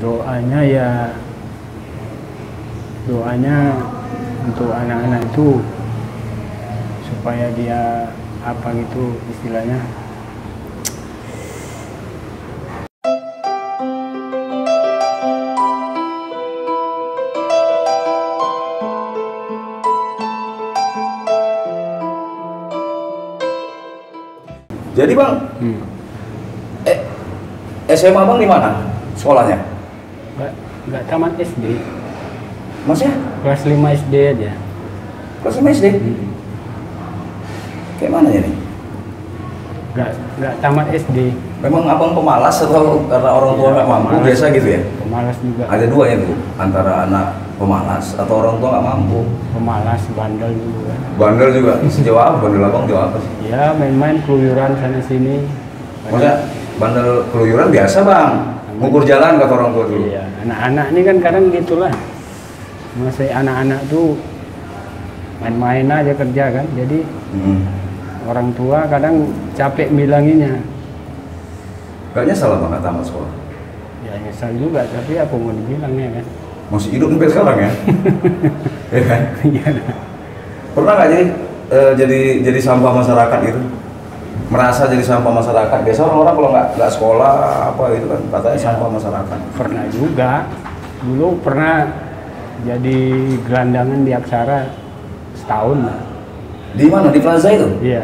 Doanya untuk anak-anak itu supaya dia apa gitu istilahnya. Jadi Bang, SMA Bang di mana sekolahnya? Nggak tamat SD. Maksudnya? Kelas 5 SD aja. Kelas 5 SD? Kayak mana ya nih? Nggak tamat SD. Memang abang pemalas atau karena orang tua nggak mampu pemalas, biasa gitu ya? Pemalas juga. Ada dua ya tuh, antara anak pemalas atau orang tua nggak mampu. Pemalas, bandel juga. Bandel juga? Sejauh apa bandel abang? Jauh apa sih? Ya main-main keluyuran sana sini. Maksudnya bandel keluyuran biasa Bang? Ngukur jalan kata orang tua dulu? Iya, anak-anak ini kan kadang gitulah. Masih anak-anak tuh main-main aja kerja kan, jadi orang tua kadang capek bilanginya. Gak nyesal Bang nggak tamat sekolah? Ya nyesal juga, tapi apa mau dibilangnya kan. Masih hidup sampai sekarang ya? Ya kan? Iya. Pernah nggak jadi sampah masyarakat gitu? Merasa jadi sampah masyarakat? Biasa orang-orang kalau nggak sekolah apa gitu kan katanya Ya, sampah masyarakat. pernah juga. Dulu pernah jadi gelandangan di Aksara setahun lah. Di mana? Di Plaza itu? Iya.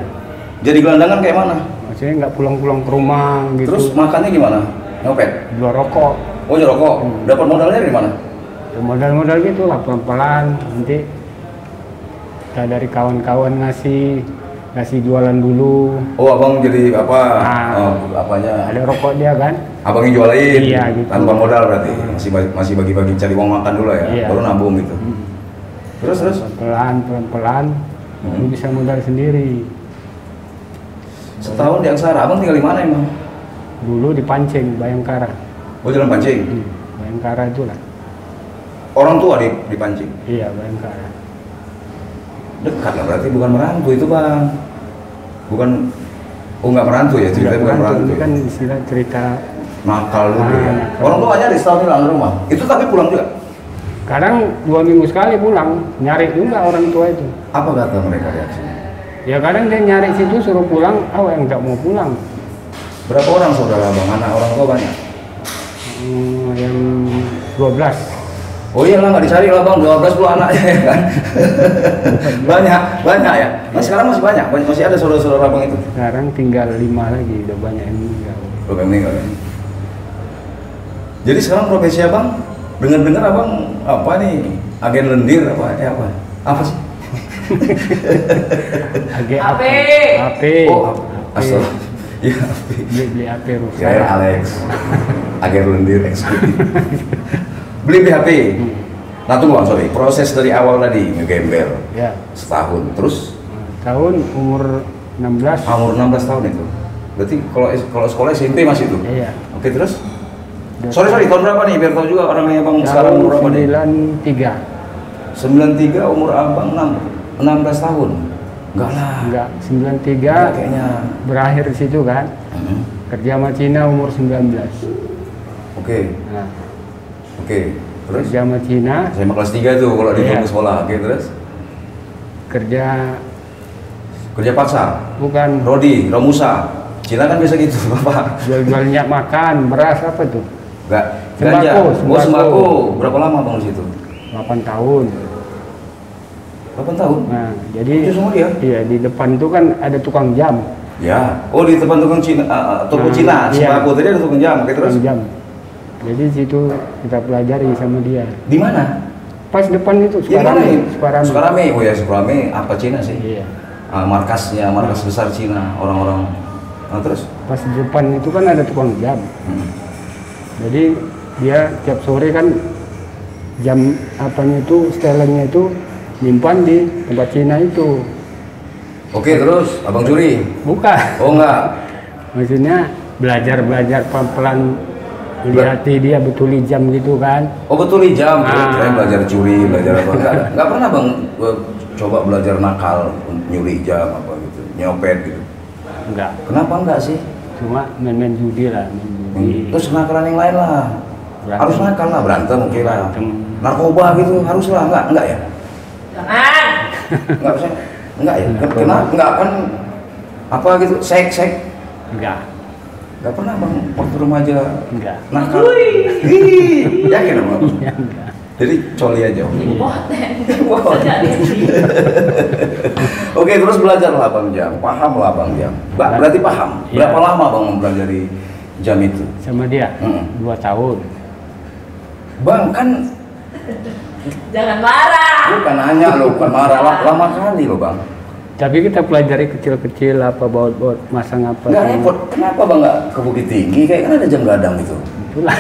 Jadi gelandangan kayak mana? Maksudnya nggak pulang-pulang ke rumah gitu. Terus makannya gimana? Nyopet? Jual rokok. Oh jual rokok? Dapat modalnya dari mana? Ya, modal-modal gitu lah, pelan-pelan. Nanti kita dari kawan-kawan ngasih jualan dulu. Oh abang jadi apa? Nah, Apanya? ada rokok dia kan. Abang yang jualin? Iya, gitu. Tanpa modal berarti? Masih bagi-bagi cari uang makan dulu ya? Iya. Baru nabung gitu? Terus? Pelan-pelan lu bisa modal sendiri. Setahun di Aksara, abang tinggal di mana emang? Dulu di Pancing, Bayangkara. Oh jalan pancing? Bayangkara itulah. Orang tua dipancing? Iya, Bayangkara. Dekat lah berarti, bukan merantau itu Bang? Bukan, oh nggak merantau ya, ceritanya bukan merantau Ini ya? kan istilah cerita. Nakal dulu ya? Nakal. Orang tua aja di setahun hilang di rumah? Itu tapi pulang juga? Kadang 2 minggu sekali pulang, nyari juga orang tua itu. Apa kata mereka reaksinya? Ya kadang dia nyari situ suruh pulang, yang nggak mau pulang. Berapa orang saudara Bang? Anak orang tua banyak? Yang 12. Oh iya lah, nggak dicari lah Bang, 12 puluh anaknya ya kan? banyak ya? Nah sekarang masih banyak? Masih ada saudara-saudara Bang itu? Sekarang tinggal 5 lagi, udah banyak yang meninggal. Belum yang meninggal ya? Jadi sekarang profesi Abang, dengar-dengar Abang apa nih? Agen lendir apa? Apa? Apa sih? AP. Oh, asal. Ya, Beli AP rusak. ya Alex. Agen lendir eksekutif. Beli HP. Nah tunggu Bang, sorry. Proses dari awal tadi ngegembel. Ya. Setahun. Terus? Tahun umur 16. Umur 16 tahun itu. Berarti kalau sekolah SMP masih itu? Iya. Oke terus? Sorry, tahun berapa nih? Biar tahu juga orangnya Bang sekarang umur berapa nih? 93. 93 umur Abang 16 tahun? Enggak lah. Enggak, 93 Enggak, kayaknya. berakhir di situ kan. Kerja sama Cina umur 19. Oke. Nah, Oke. Terus? kerja sama Cina, Saya kelas 3 tuh kalau di Iya. sekolah. Oke terus? kerja Paksa? bukan Rodi, Romusa. Cina kan biasa gitu, Bapak. jual-jual minyak makan, beras apa tuh? Enggak. Sembako, Ganja. Oh, sembako. sembako. Berapa lama Bang di situ? 8 tahun. 8 tahun? Nah, jadi Itu semua dia? iya, di depan itu kan ada tukang jam. Ya. Oh, di depan tukang Cina, toko Nah, Cina, iya. sembako tadi ada tukang jam. Oke terus? Tukang jam. Jadi situ kita pelajari sama dia. Di mana? Pas depan itu Ya, di mana ini? Sukarame. Sukarame. Oh ya, Sukarame apa Cina sih? Iya. Markasnya, markas besar Cina, orang-orang. Nah, terus? Pas di depan itu kan ada tukang jam. Jadi dia tiap sore kan jam apanya itu, setelannya itu nyimpan di tempat Cina itu. Oke, terus Abang curi? Bukan. Oh enggak. Maksudnya belajar pelan-pelan lihati dia betuli jam gitu kan. Oh betul nih jam. Ah. Kirain belajar curi, belajar apa? Enggak pernah Bang coba belajar nakal, nyuri jam apa gitu, nyopet gitu. Enggak. Kenapa enggak sih? Cuma main-main judi lah, main judi. Terus kenakalan yang lain lah. Berantem. Harus nakal lah, berantem oke lah. Berantem. Narkoba gitu harus lah, enggak ya? Jangan. Enggak bisa. Enggak ya? Kenapa? Enggak kan apa gitu, seks. Enggak. Enggak pernah Bang waktu remaja Enggak. nakal. Ih, yakin Bang? Iya, enggak. Jadi coli aja. Poten. Wow. Oke, terus belajar lah Bang Jam, paham lah Bang Jam. Berarti paham. Iya. Berapa lama Bang mempelajari jam itu? Sama dia 2 tahun. Bang kan Jangan marah. bukan nanya lo, bukan marah, lama kali lo Bang. Tapi kita pelajari kecil-kecil apa baut-baut masang apa. Nggak repot, kenapa Bang nggak ke Bukit Tinggi? Kayak kan ada jam gadang itu. Itulah.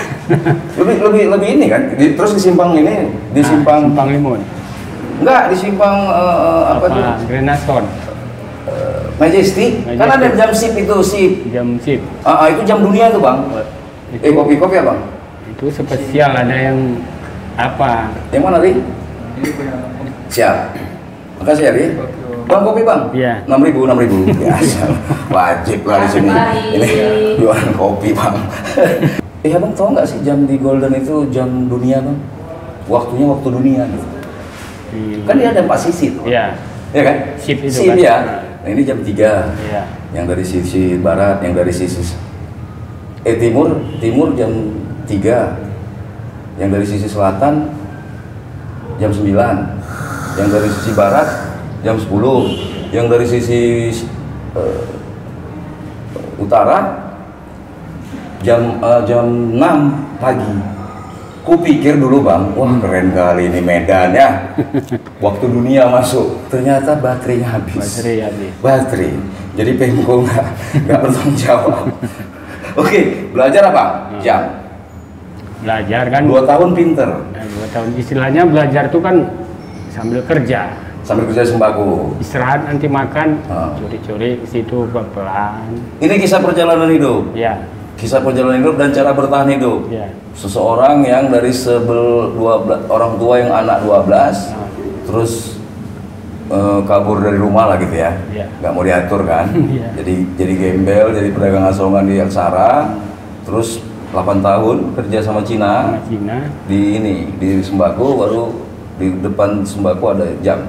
lebih ini kan, terus di simpang ini, di simpang, Simpang Limun. enggak di simpang apa tuh? Grenason. Majestic. Kan Majestic. ada jam sip itu, sip. Jam sip. Itu jam dunia tuh Bang. Itu, Kopi ya Bang? itu spesial, ada yang apa? Yang mana Ri? Siap. Makasih ya Ri. Bang kopi Bang? Iya. 6.000. Biasa. Wajib lah di sini. Ini jualan kopi Bang. Abang tahu nggak sih jam di Golden itu jam dunia Bang? Waktunya waktu dunia gitu. Kan dia ada 4 sisi tuh. Iya. Ya kan? Sip itu Sip kan. ya. Nah ini jam 3. Iya. Yang dari sisi barat, yang dari sisi timur jam 3. Yang dari sisi selatan jam 9. Yang dari sisi barat jam 10. Yang dari sisi utara jam 6 pagi. Kupikir dulu Bang, wah keren kali ini Medan ya. Waktu dunia masuk, ternyata baterainya habis. Baterai. Jadi Pemko nggak bertanggung jawab. Oke, belajar apa? Jam. Belajar kan. 2 tahun pinter. 2 tahun istilahnya belajar tuh kan sambil kerja. Sambil kerja sembako. Istirahat nanti makan, Ah. curi-curi ke situ pelan-pelan. Ini kisah perjalanan hidup. Ya, Kisah perjalanan hidup dan cara bertahan hidup. ya. Seseorang yang dari 12 orang tua yang anak 12 Nah, terus kabur dari rumah lah gitu ya. Iya. Nggak mau diatur kan. Iya. Jadi gembel, jadi pedagang asongan di Aksara. Terus 8 tahun kerja sama Cina sama Cina, di sembako, baru di depan sembako ada jam.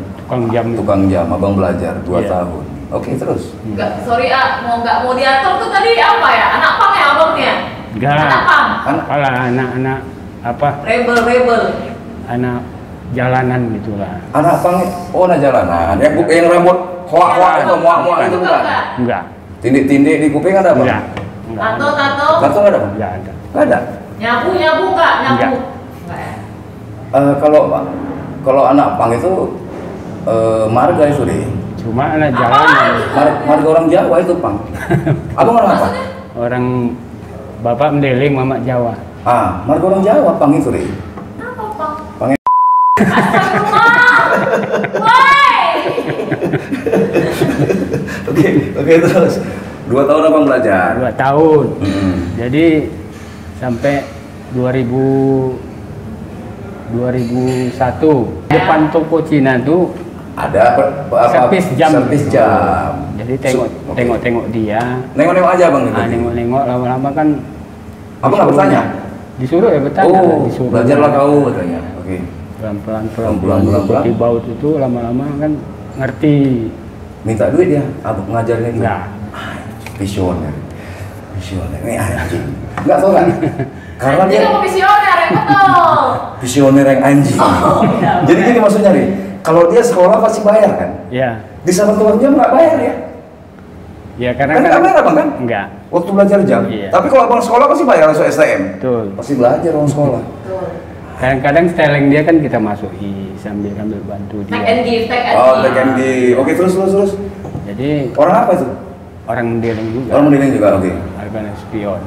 tukang jam. Abang belajar 2 Iya. tahun. Oke, terus. Enggak, sorry nggak mau diatur tuh tadi apa ya? Anak pang ya abangnya? Enggak. Anak pang. Apalah anak-anak apa? Rebel. Anak jalanan gitulah. Anak pang, anak jalanan. Yang rambut hoa-hoa itu, muak-muak itu bukan? Enggak. Tindik-tindik di kuping ada Bang? Enggak. Tato. Tato nggak ada Bang? Enggak ada. Nggak ada. Nyabu Kak, nyabu. Enggak. Enggak ya? Kalau anak pang itu marga itu deh. Cuma anak jalanan. Marga orang Jawa itu pang. Abang orang apa? Maksudnya? Orang bapak mendeling, mama Jawa. Marga orang Jawa pang itu deh. Apa pang? Pang. Astagfirullah. Woi. Oke terus. 2 tahun abang belajar. 2 tahun. Hmm. Jadi sampai 2001 depan toko Cina tuh Ada servis jam. Servis jam. Jadi Oke. tengok dia. Nengok-nengok aja bang gitu. Nengok-nengok lama-lama kan. Abang nggak bertanya? Disuruh ya bertanya. Oh, disuruh. belajarlah kau katanya. Oke. Pelan-pelan Pelan-pelan. ikuti baut itu lama-lama kan ngerti. Minta duit ya, abang ngajarnya gitu. Enggak. Visioner. Ini anjing. Enggak tahu kan? Karena Anjing dia apa visioner yang betul. visioner yang anjing. iya, Jadi gini maksudnya nih, kalau dia sekolah pasti bayar kan? Ya. Di sama tukang jam nggak bayar ya? Ya karena Kan nggak bayar abang kan? enggak. Waktu belajar jam. Iya. Tapi kalau abang sekolah pasti bayar langsung STM. Betul. Pasti belajar orang sekolah. Betul. Kadang-kadang styling dia kan kita masuki sambil bantu Take and dia. give, take and Oh, give. take and give. Oke terus. Jadi Orang apa itu? orang mendeling juga. Orang mendeling juga, oke. Bukan spion.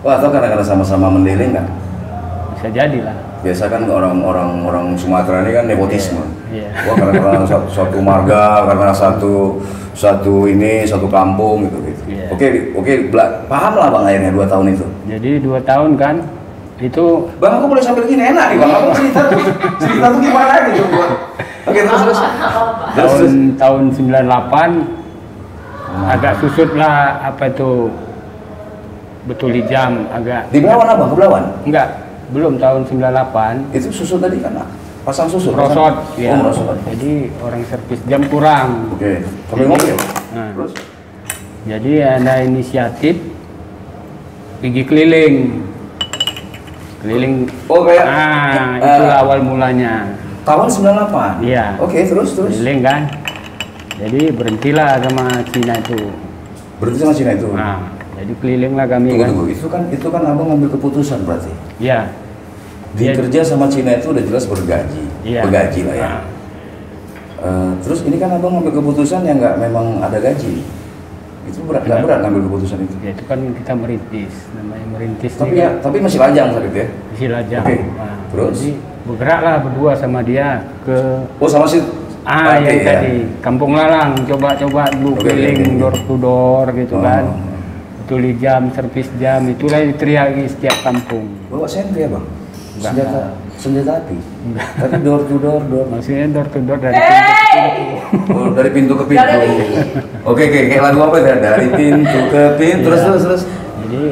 Wah, atau kadang-kadang sama-sama mendeling kan? Bisa jadi lah. Biasa kan orang Sumatera ini kan nepotisme. Iya. Wah, karena satu marga, karena satu kampung gitu. Iya. Oke, paham lah bang akhirnya 2 tahun itu. Jadi 2 tahun kan itu Bang, aku boleh sambil gini enak nih bang. Aku cerita tuh gimana gitu. Oke, terus. tahun 98 agak susut lah apa itu betul di jam agak Di Belawan abang, ke Belawan? enggak Belum tahun 98. Itu susu tadi kan pasang susu. Merosot, ya. Merosot. Jadi orang servis jam kurang. Oke. Sampai mobil. Nah. Terus? Jadi ada inisiatif pergi keliling. Oh kayak. Itulah awal mulanya. Tahun 98. Iya. Oke, terus. Keliling kan. Jadi berhentilah sama Cina itu. Berarti sama Cina itu. Nah, jadi kelilinglah kami kan. Tunggu. Itu kan abang ngambil keputusan berarti. Iya. Kerja sama Cina itu udah jelas bergaji. Iya. Bergaji lah ya. Terus ini kan abang ngambil keputusan yang nggak memang ada gaji. Itu berat ngambil keputusan itu. Ya, itu kan kita merintis, namanya merintis. Tapi masih lajang saat itu ya. Masih lajang. Oke. Nah, Terus? Jadi bergeraklah berdua sama dia ke. Oh sama si. Yang tadi Kampung Lalang, coba dulu keliling door to door gitu kan. Betuli jam, servis jam, itulah diteriaki setiap kampung. Bawa sentri ya bang? Enggak. Senjata api? Tapi door to door. Maksudnya door to door dari pintu ke pintu. Oh dari pintu ke pintu. Oke, kayak lagu apa ya? Dari pintu ke pintu, terus. Jadi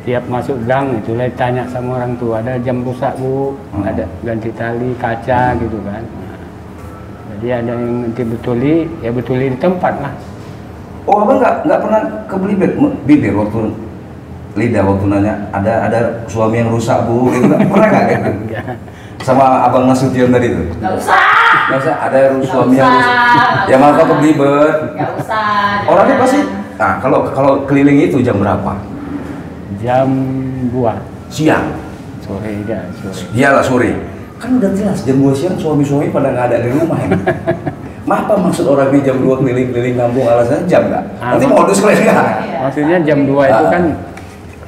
tiap masuk gang itulah ditanya sama orang tua, ada jam rusak bu, ada ganti tali, kaca gitu kan. Jadi ada yang nanti betuli di tempat lah. Oh abang nggak pernah kebeli bibir waktu lidah waktu nanya ada suami yang rusak bu gitu nggak pernah nggak gitu? Sama abang Nasution tadi tuh? Nggak usah. Ada suami yang rusak. Ya malah kau kebelibet. Nggak usah. Orangnya pasti. Nah kalau keliling itu jam berapa? Jam 2 siang. Sore. Iyalah sore. Kan udah jelas jam 2 siang suami-suami pada nggak ada di rumah ya. Apa maksud orang di jam 2 keliling-keliling kampung alasannya jam nggak? Nanti modus kalian nggak? Maksudnya jam 2 itu kan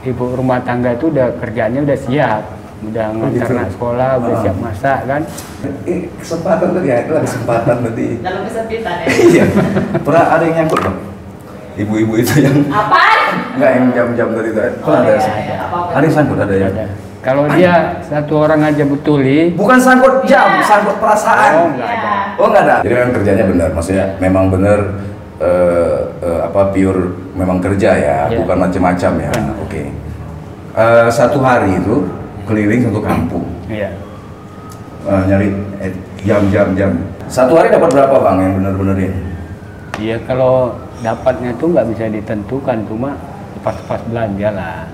ibu rumah tangga itu udah kerjanya udah siap, udah ngantar anak sekolah, udah siap masak kan. Kesempatan tadi ya, itu ada kesempatan tadi. Dalam kesempitan ya. Iya. Pernah ada yang nyangkut bang? Ibu-ibu itu yang Apaan? nggak yang jam-jam tadi itu. Pernah ada? Ada yang sangkut ada ya? Kalau dia satu orang aja betuli. Bukan sangkut jam, sangkut perasaan. Oh nggak ada. Oh nggak ada. Jadi memang kerjanya benar, maksudnya memang benar pure memang kerja ya, bukan macam-macam ya. Oke. Satu hari itu keliling satu kampung. Iya. Nyari jam. Satu hari dapat berapa bang yang benar-benar ini? Iya kalau dapatnya tuh nggak bisa ditentukan, cuma pas belanja lah.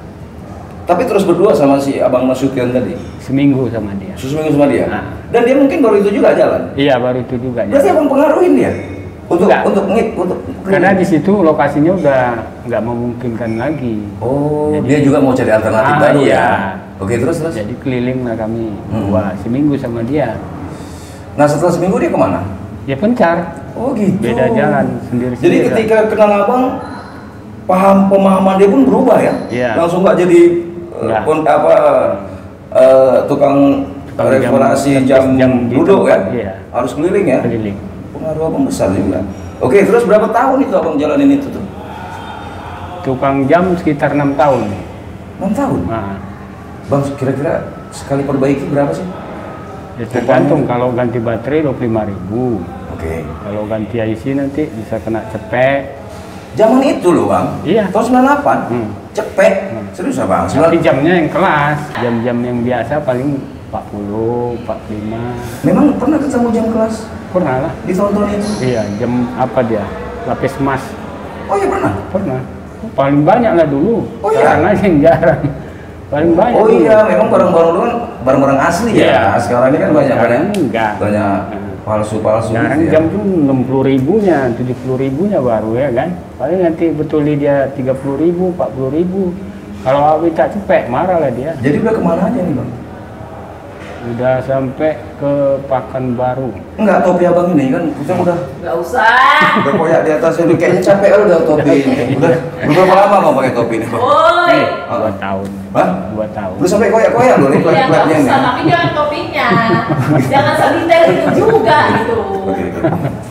Tapi terus berdua sama si abang Nasution tadi? Seminggu sama dia. Seminggu sama dia? Nah. Dan dia mungkin baru itu juga jalan? Iya baru itu juga. Berarti abang pengaruhin dia? Untuk karena di situ lokasinya udah nggak memungkinkan lagi. Oh, jadi, dia juga mau cari alternatif baru ya? Oke, terus? Jadi keliling lah kami seminggu sama dia. Nah setelah seminggu dia kemana? Dia pencar. Oh gitu. Beda jalan sendiri. Jadi ketika kenal abang, pemahaman dia pun berubah ya? Iya. Langsung nggak jadi tukang reparasi jam duduk kan? Iya. Harus keliling ya? Keliling. Pengaruh abang besar juga. Oke, terus berapa tahun itu abang jalanin itu tuh? Tukang jam sekitar 6 tahun. 6 tahun? Nah. Bang, kira-kira sekali perbaiki berapa sih? Ya tergantung, kalau ganti baterai 25.000. Oke. Kalau ganti IC nanti bisa kena cepek. Zaman itu loh bang? Iya. Tahun 98? Cepek? Serius ya bang? Tapi jamnya yang kelas, jam-jam yang biasa paling 40, 45. Memang pernah ketemu jam kelas? Pernah lah. Di tahun-tahun itu? Iya, jam apa dia? Lapis emas. Oh iya pernah? Pernah. Paling banyak lah dulu. Oh iya? Sekarang aja yang jarang. Paling banyak. Oh dulu. iya, memang barang-barang dulu kan barang-barang asli ya. Sekarang ini kan banyak palsu-palsu. Sekarang gitu ya. jam tuh 60.000-nya, 70.000-nya baru ya kan. Paling nanti betuli dia 30.000, 40.000. Kalau awi tak cepet, marah lah dia. Jadi udah kemana aja nih bang? Udah sampai ke Pakanbaru. Enggak, topi abang ini kan kita udah Nggak usah. udah koyak di atas itu kayaknya capek kan udah topi ini. Udah berapa lama mau pakai topi ini bang? Woi. 2 tahun. Hah? 2 tahun. Udah sampai koyak-koyak loh nih Iya nggak klep-klepnya nih. usah, tapi jangan topinya. Jangan sedetail itu juga gitu.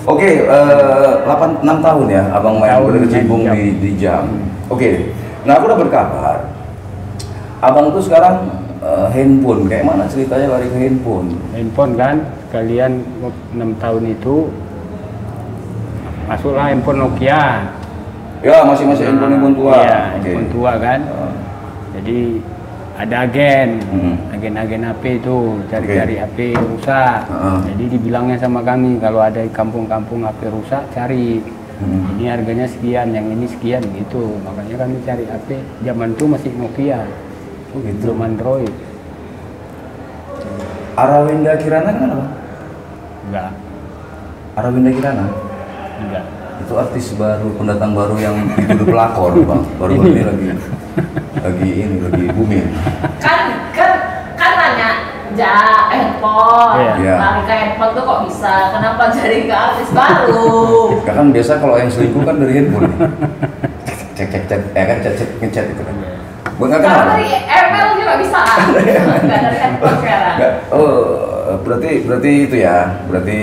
Oke, 6 tahun ya abang main berkecimpung di jam. Oke, nah aku dapat kabar abang tuh sekarang handphone, kayak mana ceritanya lari ke handphone? Handphone kan, kalian 6 tahun itu masuklah handphone Nokia. Ya masih handphone tua. Iya, handphone tua kan. Jadi ada agen HP itu cari-cari HP rusak. Jadi dibilangnya sama kami kalau ada di kampung-kampung HP rusak cari. Ini harganya sekian, yang ini sekian gitu. Makanya kami cari HP. Zaman itu masih Nokia, belum Android. Arawinda Kirana kan apa? Enggak. Arawinda Kirana? Enggak. Itu artis baru, pendatang baru yang dituduh pelakor, Bang. Baru-baru ini lagi booming. Kan nanya handphone, Iya. lari ke handphone tuh kok bisa? Kenapa jadi ke artis baru? Kan biasa kalau yang selingkuh kan dari handphone. Cek, ngechat itu kan. Buat nggak kenal? Karena dari email juga bisa kan? Nggak dari handphone sekarang. Oh, berarti itu ya, berarti.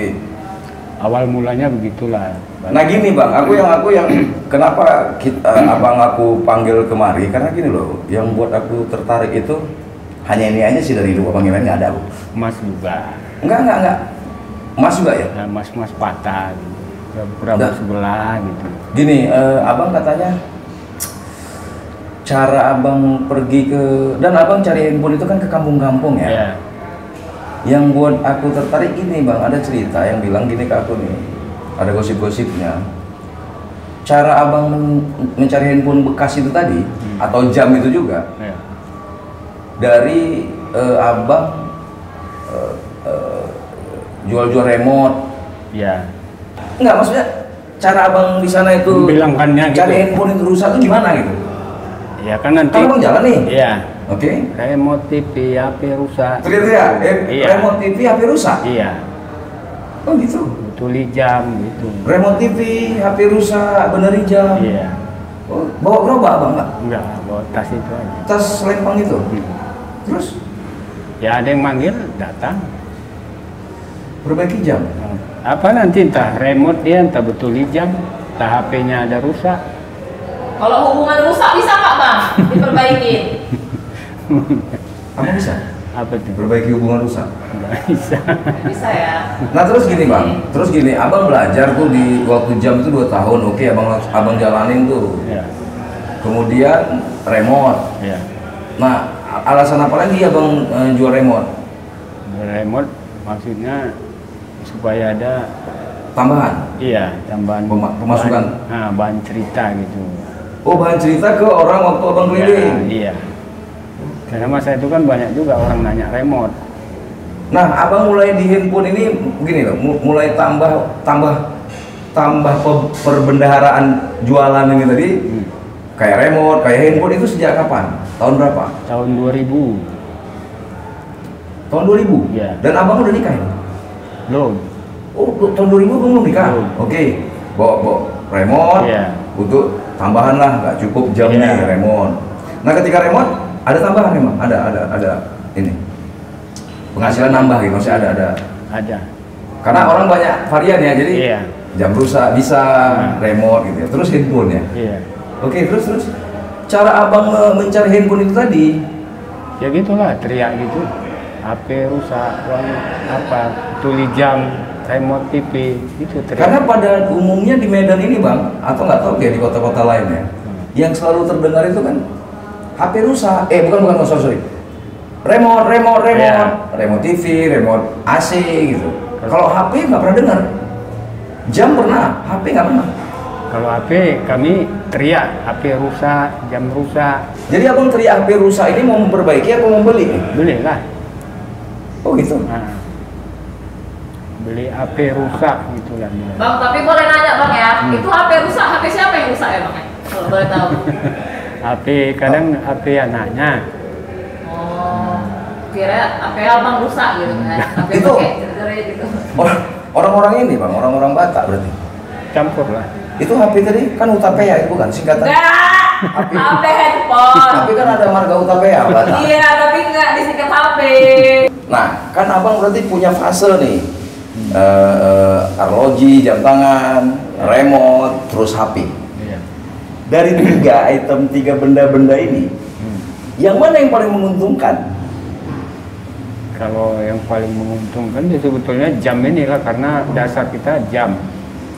Awal mulanya begitulah. Nah gini Bang, aku yang kenapa abang aku panggil kemari karena gini loh, yang buat aku tertarik itu hanya ini aja sih dari dua panggilannya ada Bu. Mas juga. Enggak. Mas juga ya? Nah, mas patah gitu. Rambut sebelah gitu. Gini, abang katanya cara abang pergi dan abang cari handphone itu kan ke kampung-kampung ya? Iya. Yang buat aku tertarik gini Bang, ada cerita yang bilang gini ke aku nih, ada gosip-gosipnya. Cara abang mencari handphone bekas itu tadi, atau jam itu juga, Iya. dari abang jual-jual remote. Iya. Enggak, maksudnya cara abang di sana itu Membilangkannya cari gitu. handphone itu rusak itu gimana gitu? Ya kan nanti. Kan abang jalan nih. Iya. Oke. Remote TV, HP rusak. Teriak-teriak, Iya. remote TV HP rusak? Iya. Oh gitu? Tuli jam gitu. Remote TV, HP rusak, benerin jam? Iya. Oh, bawa gerobak abang nggak? Enggak, bawa tas itu aja. Tas lempang itu? Terus? Ya ada yang manggil, datang. Perbaiki jam? Apa nanti entah remote dia, entah betuli jam, entah HP-nya ada rusak. Kalau hubungan rusak bisa nggak Bang? Diperbaikin. Abang bisa? Apa tuh? Perbaiki hubungan rusak? Nggak bisa. Bisa ya. Nah terus gini Bang, abang belajar tuh di waktu jam itu 2 tahun, oke abang jalanin tuh. Ya. Kemudian remote. Ya. Nah alasan apa lagi abang jual remote? Remote maksudnya supaya ada Tambahan? tambahan Pemasukan? bahan cerita gitu. Oh bahan cerita ke orang waktu abang keliling? Iya. Karena masa itu kan banyak juga orang nanya remote. Nah abang mulai di handphone ini begini loh, mulai tambah perbendaharaan jualan ini tadi, kayak remote, kayak handphone itu sejak kapan? Tahun berapa? Tahun 2000. Tahun 2000? Iya. Dan abang udah nikah ya? Belum. Oh, tahun 2000 belum nikah? Belum. Oke, bawa remote, Iya. untuk tambahan lah, nggak cukup jam Iya. nih remote. Nah ketika remote, ada tambahan memang? Ada ini? Penghasilan nambah gitu, maksudnya ada? Ada. Karena orang banyak varian ya, jadi Iya. jam rusak bisa, remote gitu ya. Terus handphone ya? Iya. Oke, terus cara abang mencari handphone itu tadi? Ya gitulah, teriak gitu. HP rusak, uang apa, tuli jam, remote TV, itu teriak. Karena pada umumnya di Medan ini bang, atau nggak tahu ya di kota-kota lain ya, yang selalu terdengar itu kan HP rusak, bukan, sorry. Remote, Iya. remote TV, remote AC gitu. Kalau HP nggak pernah dengar. Jam pernah, HP nggak pernah. Kalau HP kami teriak, HP rusak, jam rusak, Jadi abang teriak HP rusak ini mau memperbaiki atau mau beli? belilah. Oh gitu. Nah, beli HP rusak gitu lah. Bang, tapi boleh nanya Bang ya, itu HP rusak, HP siapa yang rusak ya Bang ya? Kalau boleh tahu. HP kadang HP anaknya. Oh, kira HP abang rusak gitu kan? HP Itu. pakai jari gitu. Orang-orang ini bang, orang-orang Batak berarti. Campur lah. Itu HP tadi kan Utapea itu bukan singkatan. Enggak, HP handphone. Tapi kan ada marga Utapea Batak. Iya, tapi enggak disingkat HP. Nah, kan abang berarti punya fase nih, arloji, jam tangan, remote, terus HP. Iya. Dari 3 benda-benda ini, yang mana yang paling menguntungkan? Kalau yang paling menguntungkan ya sebetulnya jam ini lah, karena dasar kita jam.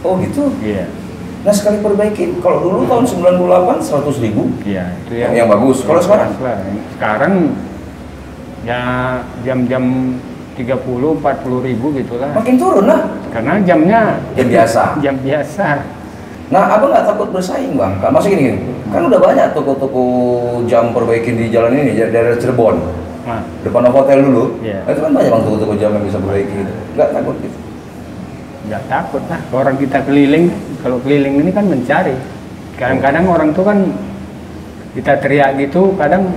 Oh gitu. Iya. Nah sekali perbaiki, kalau dulu tahun 98 100.000 Iya, itu yang bagus. Kalau sekarang? Sekarang ya jam-jam 30-40 ribu gitulah. Makin turun lah. Karena jamnya Jam biasa. Jam biasa. Nah abang nggak takut bersaing bang? Maksudnya gini, kan udah banyak toko-toko jam perbaikin di jalan ini, daerah Cirebon. Nah, Depan hotel dulu, Iya. itu kan banyak bang toko-toko jam yang bisa perbaiki gitu. Nggak takut gitu? nggak takut lah. Orang kita keliling, kalau keliling ini kan mencari. Kadang-kadang orang tuh kan kita teriak gitu, kadang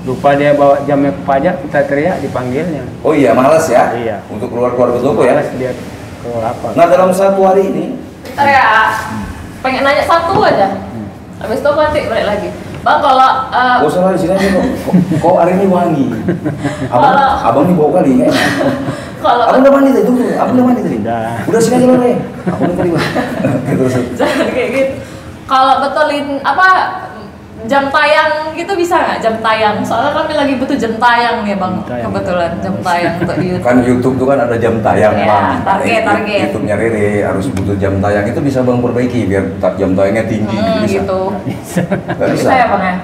lupa dia bawa jamnya ke pajak, kita teriak dipanggilnya. Oh iya, malas ya? Iya. Untuk keluar-keluar ke toko ya? Malas dia ke apa? Nah dalam satu hari ini, Bentar ya, pengen nanya satu aja. Habis itu nanti balik lagi. Bang, kalau gak usah lah di sini aja kok hari ini wangi. Abang nih bau kali ya? kalau Abang udah mandi tadi, tunggu. Abang udah mandi tadi? Udah. Sini aja lah nih. Abang tadi bang. Terus. jangan kayak gitu. Kalau betulin apa jam tayang gitu bisa nggak jam tayang? Soalnya kami lagi butuh jam tayang nih bang. Jam tayang. Kebetulan jam tayang untuk di YouTube. Kan YouTube tuh kan ada jam tayang Iya, bang. target. YouTube-nya Rere harus butuh jam tayang, itu bisa bang perbaiki biar jam tayangnya tinggi bisa. Gitu. Nggak Bisa ya bang ya?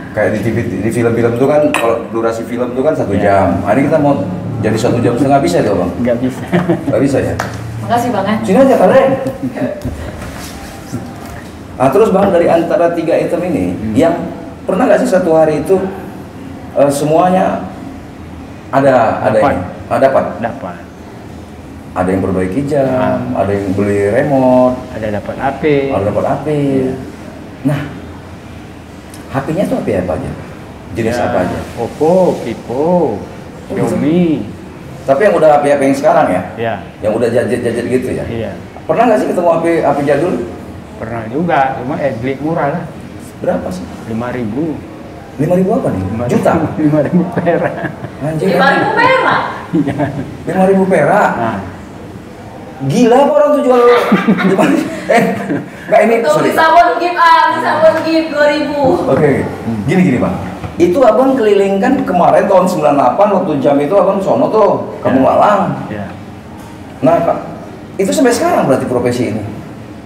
Kayak di TV, di film-film tuh kan kalau durasi film tuh kan 1 Iya. jam. Hari ini kita mau jadi 1 jam setengah bisa tuh bang? Nggak bisa. Nggak bisa ya? Makasih bang ya. Sini aja kalian. Nah terus bang, dari antara 3 item ini, yang pernah nggak sih satu hari itu semuanya ada Dapat. ini? Dapat. Dapat. Ada yang perbaiki jam, ada yang beli remote, Ada dapat HP. ada dapat HP. Nah, HP-nya tuh HP apa aja? Jenis Ya, apa aja? Oppo, Vivo, Xiaomi. Tapi yang udah HP-HP yang sekarang ya, Ya, yang udah gadget-gadget gitu ya. iya. Pernah nggak sih ketemu HP jadul? Pernah juga, cuma beli murah lah. Berapa sih? 5.000. 5.000 apa nih? Juta? 5.000 perak. Anjir. 5.000 perak. 5.000 perak. Nah, Gila apa orang tuh jual gimana? Nggak ini Tuh sorry. di sabun gift di sabun gift 2.000. Oke, gini bang. Itu abang keliling kan kemarin tahun 98 waktu jam itu abang sono tuh, kamu Ya. Malang. ya. Nah Kak, itu sampai sekarang berarti profesi ini?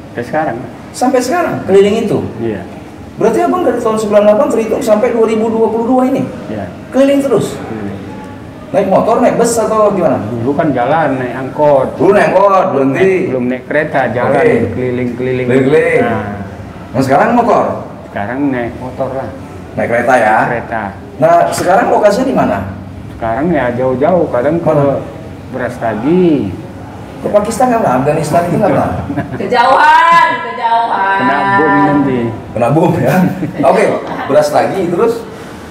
Sampai sekarang. Sampai sekarang keliling itu? Iya. Berarti abang dari tahun 98 terhitung sampai 2022 ini? Iya. Keliling terus? Naik motor, naik bus atau gimana? Dulu kan jalan naik angkot. Dulu naik angkot, berhenti. Belum naik kereta, jalan Oke. keliling-keliling. Keliling-keliling. Nah, Nah sekarang motor, sekarang naik motor lah, naik kereta ya? kereta. Nah sekarang lokasinya di mana? Sekarang ya jauh-jauh, kadang ke Mana? Beras lagi, Ke Pakistan nggak pernah? Afghanistan itu nggak pernah? Kejauhan. kena bom nanti, Kena bom ya? Oke, beras lagi terus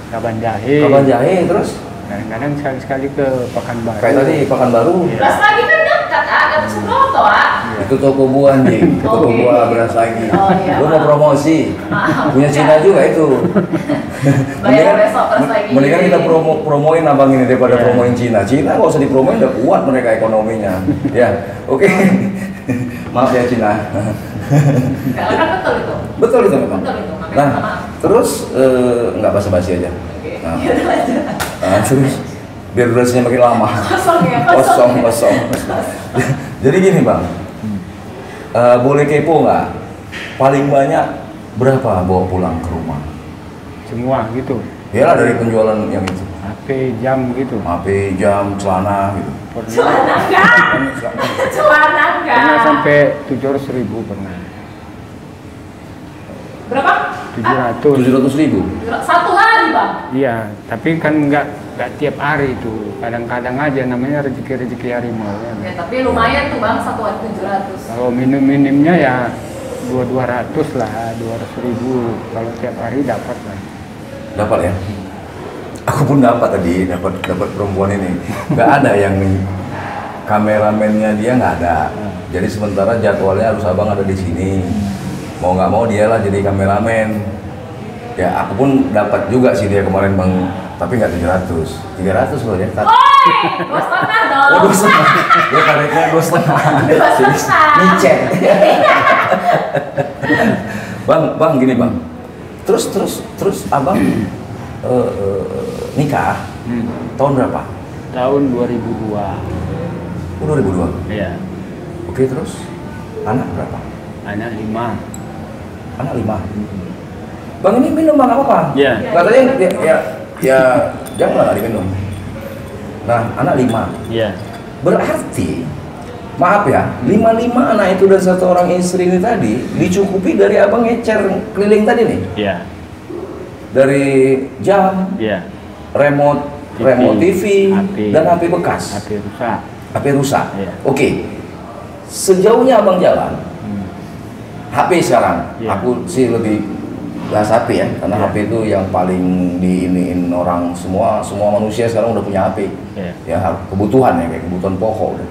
kaban jahe. kapan jahe terus Kadang-kadang sekali-sekali ke Pekanbaru. kayak tadi Pekanbaru. Beras lagi kan dekat dekat Subroto Itu toko buah anjing, toko Oke. buah beras lagi. Oh, iya, Lu mau maaf. promosi, Maaf, punya bukan. Cina juga itu. Bayar besok beras lagi. Mendingan kita promoin abang ini daripada Iya. promoin Cina. Cina nggak usah dipromoin, udah kuat mereka ekonominya. Ya, oke. Maaf ya Cina. Kalau kan betul itu. Betul itu memang. Betul itu. Makanya Nah, maaf. terus nggak basa-basi aja. Oke. Nah. Ya udah lanjut. Nah, terus biar durasinya makin lama. Kosong ya, Kosong. Jadi gini bang, boleh kepo nggak? Paling banyak berapa bawa pulang ke rumah? Semua gitu, Yalah dari penjualan yang itu, HP, jam gitu. HP, jam, celana gitu. Celana enggak? Celana enggak? Pernah sampai 700.000 pernah. Berapa? 700. 700.000. Satu hari bang. Iya, tapi kan nggak tiap hari itu. Kadang-kadang aja namanya rezeki-rezeki harimau. Ya Ya. tapi lumayan tuh bang, satu hari 700. Kalau minimnya ya 200 lah, 200.000. Kalau tiap hari dapat lah. Dapat ya? Aku pun dapat tadi, dapat perempuan ini. Nggak ada yang kameramennya dia nggak ada. Jadi sementara jadwalnya harus abang ada di sini. Mau nggak mau dialah jadi kameramen. Ya aku pun dapat juga sih dia kemarin bang, tapi nggak 700, 300 loh ya. Woi, 2,5 dong. Oh 2,5, dia tarifnya 2,5. 2,5. Micet. Bang gini bang. Terus abang nikah tahun berapa? Tahun 2002. Oh, 2002. Iya. Oke terus anak berapa? Anak 5. Anak 5. Bang ini minum bang apa? Ya. Katanya ya jangan nggak diminum. Nah anak 5. Iya. Berarti maaf ya, 5 anak itu dan 1 orang istri ini tadi dicukupi dari abang ngecer keliling tadi nih. Iya. Dari jam, Iya. remote TV, HP. dan HP bekas. HP rusak. HP rusak. Iya. Oke. Sejauhnya abang jalan, HP sekarang, Iya. aku sih lebih bahas HP ya, karena Iya. HP itu yang paling diiniin orang semua manusia sekarang udah punya HP. Iya. Ya kebutuhan ya, kayak kebutuhan pokok udah.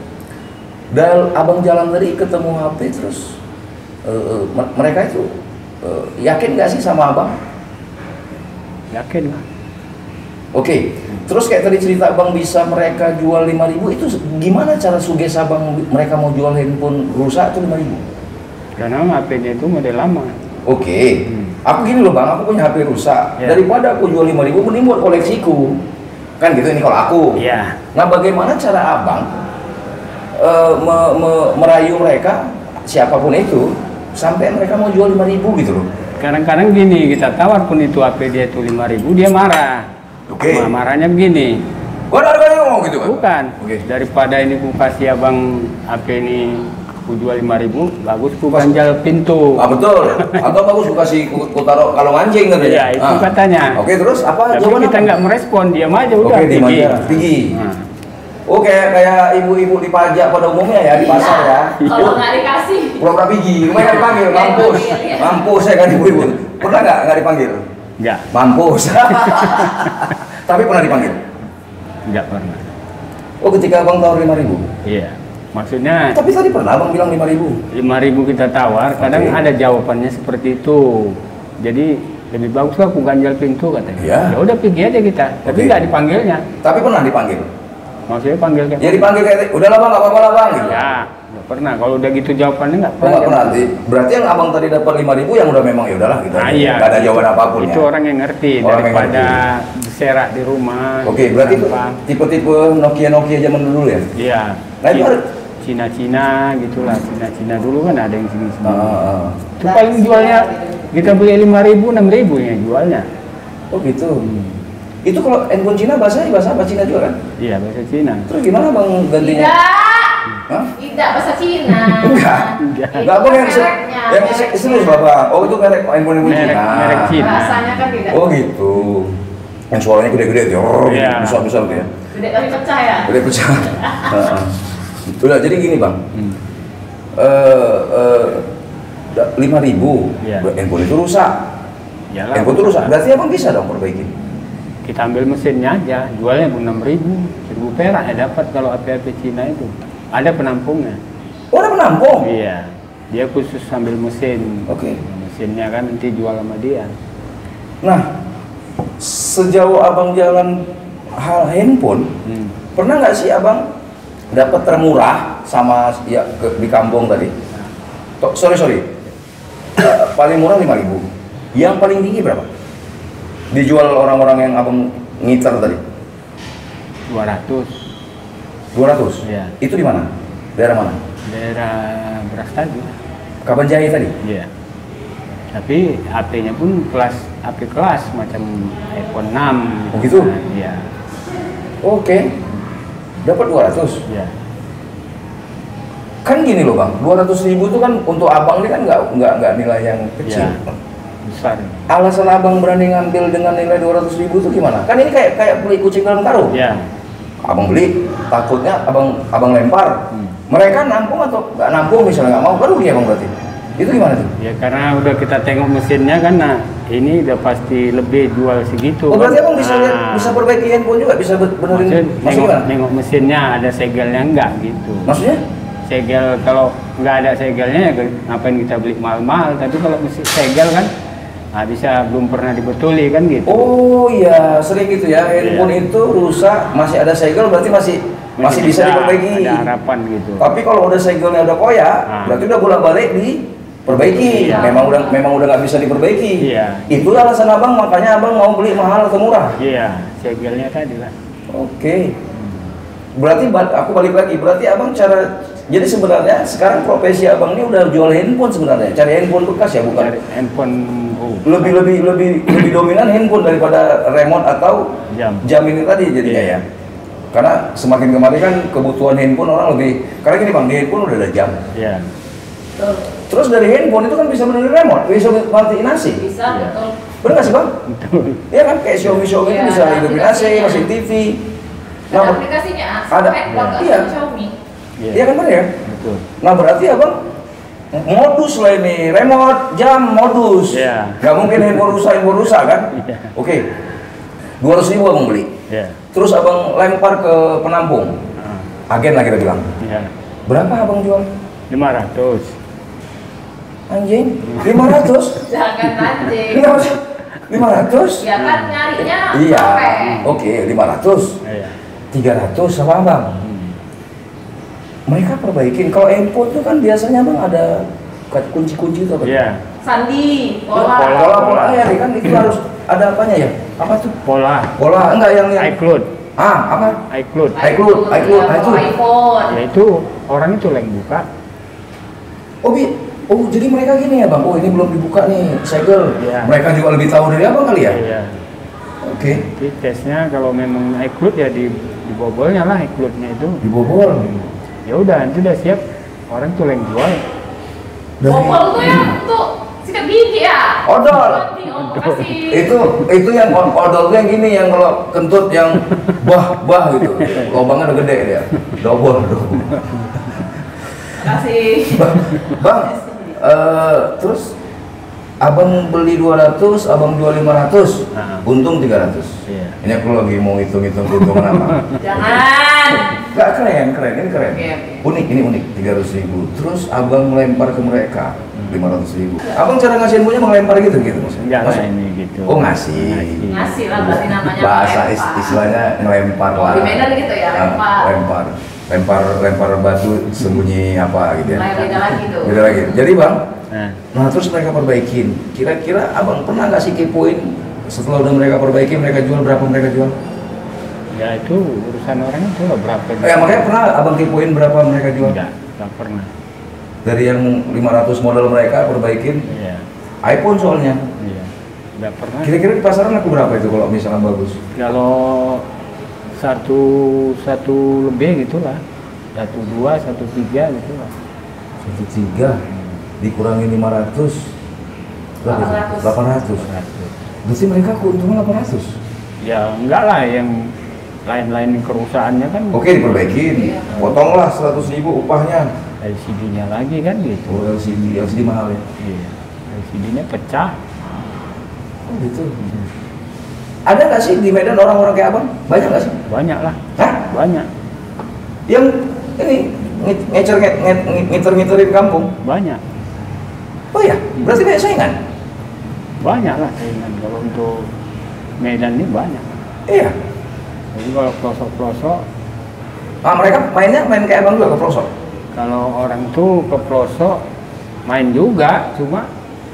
Dan abang jalan tadi ketemu HP terus mereka itu yakin gak sih sama abang? Yakin lah. Oke, terus kayak tadi cerita abang bisa mereka jual 5.000, itu gimana cara suges abang mereka mau jual handphone rusak itu 5.000? Karena HP-nya itu model lama. Oke, aku gini loh bang, aku punya HP rusak, Ya. daripada aku jual 5.000 mending buat koleksiku, kan gitu ini kalau aku. Iya. Nah bagaimana cara abang merayu mereka siapapun itu sampai mereka mau jual 5.000 gitu loh? Kadang-kadang gini, kita tawar pun itu HP dia itu 5.000, dia marah. Oke. Nah, marahnya begini. Gua ada harganya ngomong gitu kan? Bukan. Oke. Daripada ini ku kasih abang HP ini ku jual 5.000, bagus ku ganjal pintu. Ah betul. Atau bagus gua kasih ku taruh kalung anjing katanya. Iya, itu katanya. Oke, terus apa Tapi jawaban kita apa? nggak merespon, diam aja udah. Oke, diam pergi. aja. Pergi. Nah, Oh kayak ibu-ibu di pajak pada umumnya ya di pasar ya. Kalau nggak dikasih, Pura-pura pergi, rumahnya nggak dipanggil, Nggak mampus. dipanggil, ya. Mampus saya kan ibu-ibu. Pernah nggak dipanggil? enggak, Mampus. Tapi pernah dipanggil. enggak pernah. Oh ketika abang tawar 5.000. Iya. Maksudnya Tapi tadi pernah abang bilang 5.000. 5.000 kita tawar, kadang Oke. ada jawabannya seperti itu. Jadi lebih bagus lah aku ganjal pintu katanya. Iya. Ya udah pergi aja kita. Tapi Oke. nggak dipanggilnya. Tapi pernah dipanggil. Maksudnya panggil kayak Ya dipanggil kayak, udahlah bang, nggak apa-apa lah bang. Gitu. Ya, nggak pernah. Kalau udah gitu jawabannya nggak Oh pernah. nggak pernah. Berarti yang abang tadi dapat 5.000 yang udah memang ya udahlah gitu. Ah, aja. iya. Nggak ada jawaban apapun Itu ya. orang yang ngerti Orang yang daripada berserak di rumah. Oke, berarti itu sampah. tipe-tipe Nokia zaman dulu ya? Iya. Nah, itu ada- Cina-Cina gitulah. Cina-Cina dulu kan ada yang sini-sini. Itu Nah, paling jualnya kita beli 5.000, 6.000 ya jualnya. Oh gitu. Itu kalau handphone Cina bahasa apa Cina juga kan? Iya, bahasa Cina. Terus gimana bang gantinya? tidak, Hah? tidak bahasa Cina. Enggak. Enggak. Enggak apa yang Mereknya, yang merek serius Cina. bapak. Oh itu merek handphone Merek- Cina. merek Cina. Bahasanya kan tidak. Oh gitu. Yang suaranya gede-gede tuh, Iya. besar-besar tuh ya. Tidak tapi percaya. Gede pecah. Udah jadi gini bang. 5.000 Iya. handphone itu rusak. Iyalah, Handphone itu rusak. Berarti abang bisa dong perbaiki. kita ambil mesinnya aja, jualnya 6.000, 1.000 perak ya dapat kalau HP-HP Cina itu. Ada penampungnya. Oh ada penampung. Iya, dia khusus ambil mesin. Oke. Mesinnya kan nanti jual sama dia. Nah, sejauh abang jalan hal handphone, pernah nggak sih abang dapat termurah sama ya di kampung tadi? Sorry. Paling murah 5.000. Yang paling tinggi berapa? Dijual orang-orang yang abang ngiter tadi? 200. 200? Iya. Itu di mana? Daerah mana? Daerah beras tadi. Kapan Jaya tadi? Iya. Tapi HP-nya pun HP kelas macam iPhone 6. Oh, gitu? Iya. Oke. Dapat 200. Iya. Kan gini loh bang, 200.000 itu kan untuk abang ini kan nggak nilai yang kecil. Iya. Besar. Alasan abang berani ngambil dengan nilai 200.000 itu gimana? Kan ini kayak beli kucing dalam karung. Iya. Abang beli, takutnya abang lempar. Mereka nampung atau nggak nampung misalnya nggak mau, baru dia abang berarti. Itu gimana tuh? Ya karena udah kita tengok mesinnya kan, nah ini udah pasti lebih jual segitu. Oh berarti kan. abang bisa lihat, bisa perbaiki handphone juga, bisa benerin. Maksudnya Maksudnya? nengok mesinnya ada segelnya enggak gitu. Maksudnya? Segel kalau nggak ada segelnya ya ngapain kita beli mahal-mahal, tapi kalau mesin segel kan bisa belum pernah dibetuli kan gitu. Oh iya, sering gitu ya. Handphone itu rusak, masih ada segel, berarti masih bisa diperbaiki. Ada harapan gitu. Tapi kalau udah segelnya udah koyak, berarti udah bolak-balik diperbaiki. Iya. Memang udah nggak bisa diperbaiki. Iya. Itulah alasan abang, makanya abang mau beli mahal atau murah. Iya, segelnya tadi lah. Oke. Berarti aku balik lagi. Berarti abang cara Jadi sebenarnya sekarang profesi abang ini udah jual handphone sebenarnya, cari handphone bekas ya, bukan? Dari handphone Lebih dominan handphone daripada remote atau jam. ini tadi jadinya Iya. ya. Karena semakin kemari kan kebutuhan handphone orang lebih. Karena gini bang, di handphone udah ada jam. Iya. Betul. Terus dari handphone itu kan bisa benerin remote, bisa matiin AC. Bisa, Iya. betul. Bener nggak sih bang? Betul. Iya kan kayak Xiaomi itu Iya, bisa ada hidupin AC, aplikasinya. mesin TV. Ada Nah, aplikasinya, ada. handphone Iya. Xiaomi. iya kan bener ya? Betul. Nah berarti abang modus lah ini, remote, jam, modus. Iya. Nggak mungkin handphone rusak kan? Iya. Oke, 200.000 abang beli. Iya. Terus abang lempar ke penampung. Ah, Agen lah kita bilang. Iya. Berapa abang jual? 500. Anjing, 500? Jangan anjing. 500? Ya kan nyarinya Iya, topeng. oke 500. Iya. 300 sama abang. Mereka perbaikin. Kalau handphone itu kan biasanya bang ada kunci-kunci itu apa? Iya. Sandi, pola. Pola ya kan itu harus ada apanya ya? Apa tuh? Pola. Pola enggak yang iCloud. apa? iCloud. iCloud, Ya, itu. iPhone. Ya itu orang itu yang buka. Oh jadi mereka gini ya bang. Oh ini belum dibuka nih segel. Iya. Mereka juga lebih tahu dari abang kali ya? Iya. Oke. Jadi tesnya kalau memang iCloud ya dibobolnya lah iCloudnya itu. Dibobol. Ya udah nanti udah siap orang tuh yang jual. Bobol tuh yang untuk sikat gigi ya. Odol. Nanti, oh, kasih. Itu yang odol tuh yang gini yang kalau kentut yang bah gitu. Lubangnya udah gede dia. Double. Kasih. Bang, terus abang beli 200, abang jual 500, Nah. untung 300. Iya. Ini aku lagi mau hitung-hitung keuntungan apa. Jangan. Enggak keren, ini keren. Oke. Ini unik, 300.000. Terus abang melempar ke mereka 500.000. Abang cara ngasih infonya melempar gitu maksudnya? Enggak lah Maksud- ini gitu. Oh ngasih. Ngasih lah berarti namanya. Bahasa melempar. istilahnya ngelempar Oh, lah. di Medan gitu ya, lempar. Lempar batu sembunyi apa gitu ya. Lain beda lagi tuh. Beda lagi. Jadi bang, Nah, terus mereka perbaikin. Kira-kira abang pernah nggak sih kepoin setelah udah mereka perbaiki mereka jual berapa mereka jual? ya itu urusan orang itu lah berapa. Makanya pernah abang kepoin berapa mereka jual? Enggak pernah. Dari yang 500 model mereka perbaikin Iya. iPhone soalnya. Iya. Enggak pernah. Kira-kira di pasaran aku berapa itu kalau misalnya bagus? Kalau satu lebih gitulah. 1,2, 1,3 gitulah. 1,3 dikurangi 500 berapa itu? 800. 800. Berarti mereka keuntungan 800. Ya enggak lah yang lain-lain kerusakannya kan. Oke diperbaikin, potonglah 100.000 upahnya. LCD-nya lagi kan gitu. Oh LCD mahal ya? Iya. LCD-nya pecah. Oh gitu. Ada nggak sih di Medan orang-orang kayak abang? Banyak nggak sih? Banyak lah. Hah? Banyak. Yang ini ngiter-ngiterin kampung? Banyak. Oh ya, berarti banyak saingan? Banyak lah saingan. Kalau untuk Medan ini banyak. Iya. Jadi kalau pelosok-pelosok, Mereka main kayak abang juga ke pelosok? kalau orang tuh ke pelosok main juga, cuma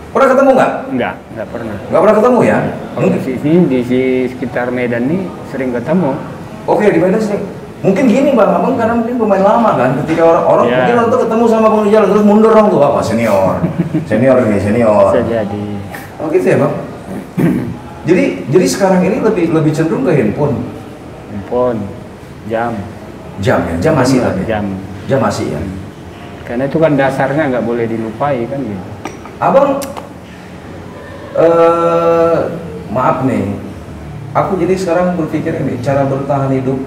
Pernah ketemu nggak? enggak pernah. Nggak pernah ketemu ya? Kalau di sini di sekitar Medan nih sering ketemu. Oke, di Medan sih. Mungkin gini bang, abang karena mungkin pemain lama kan. Ketika orang Iya. mungkin orang tuh ketemu sama abang di jalan terus mundur orang tuh apa senior, senior ini senior. Bisa jadi. Oh gitu ya bang. Jadi sekarang ini lebih cenderung ke handphone, Handphone, jam. jam masih tapi. Jam. Masih ya. Karena itu kan dasarnya nggak boleh dilupai kan gitu. Abang, maaf nih, aku jadi sekarang berpikir ini cara bertahan hidup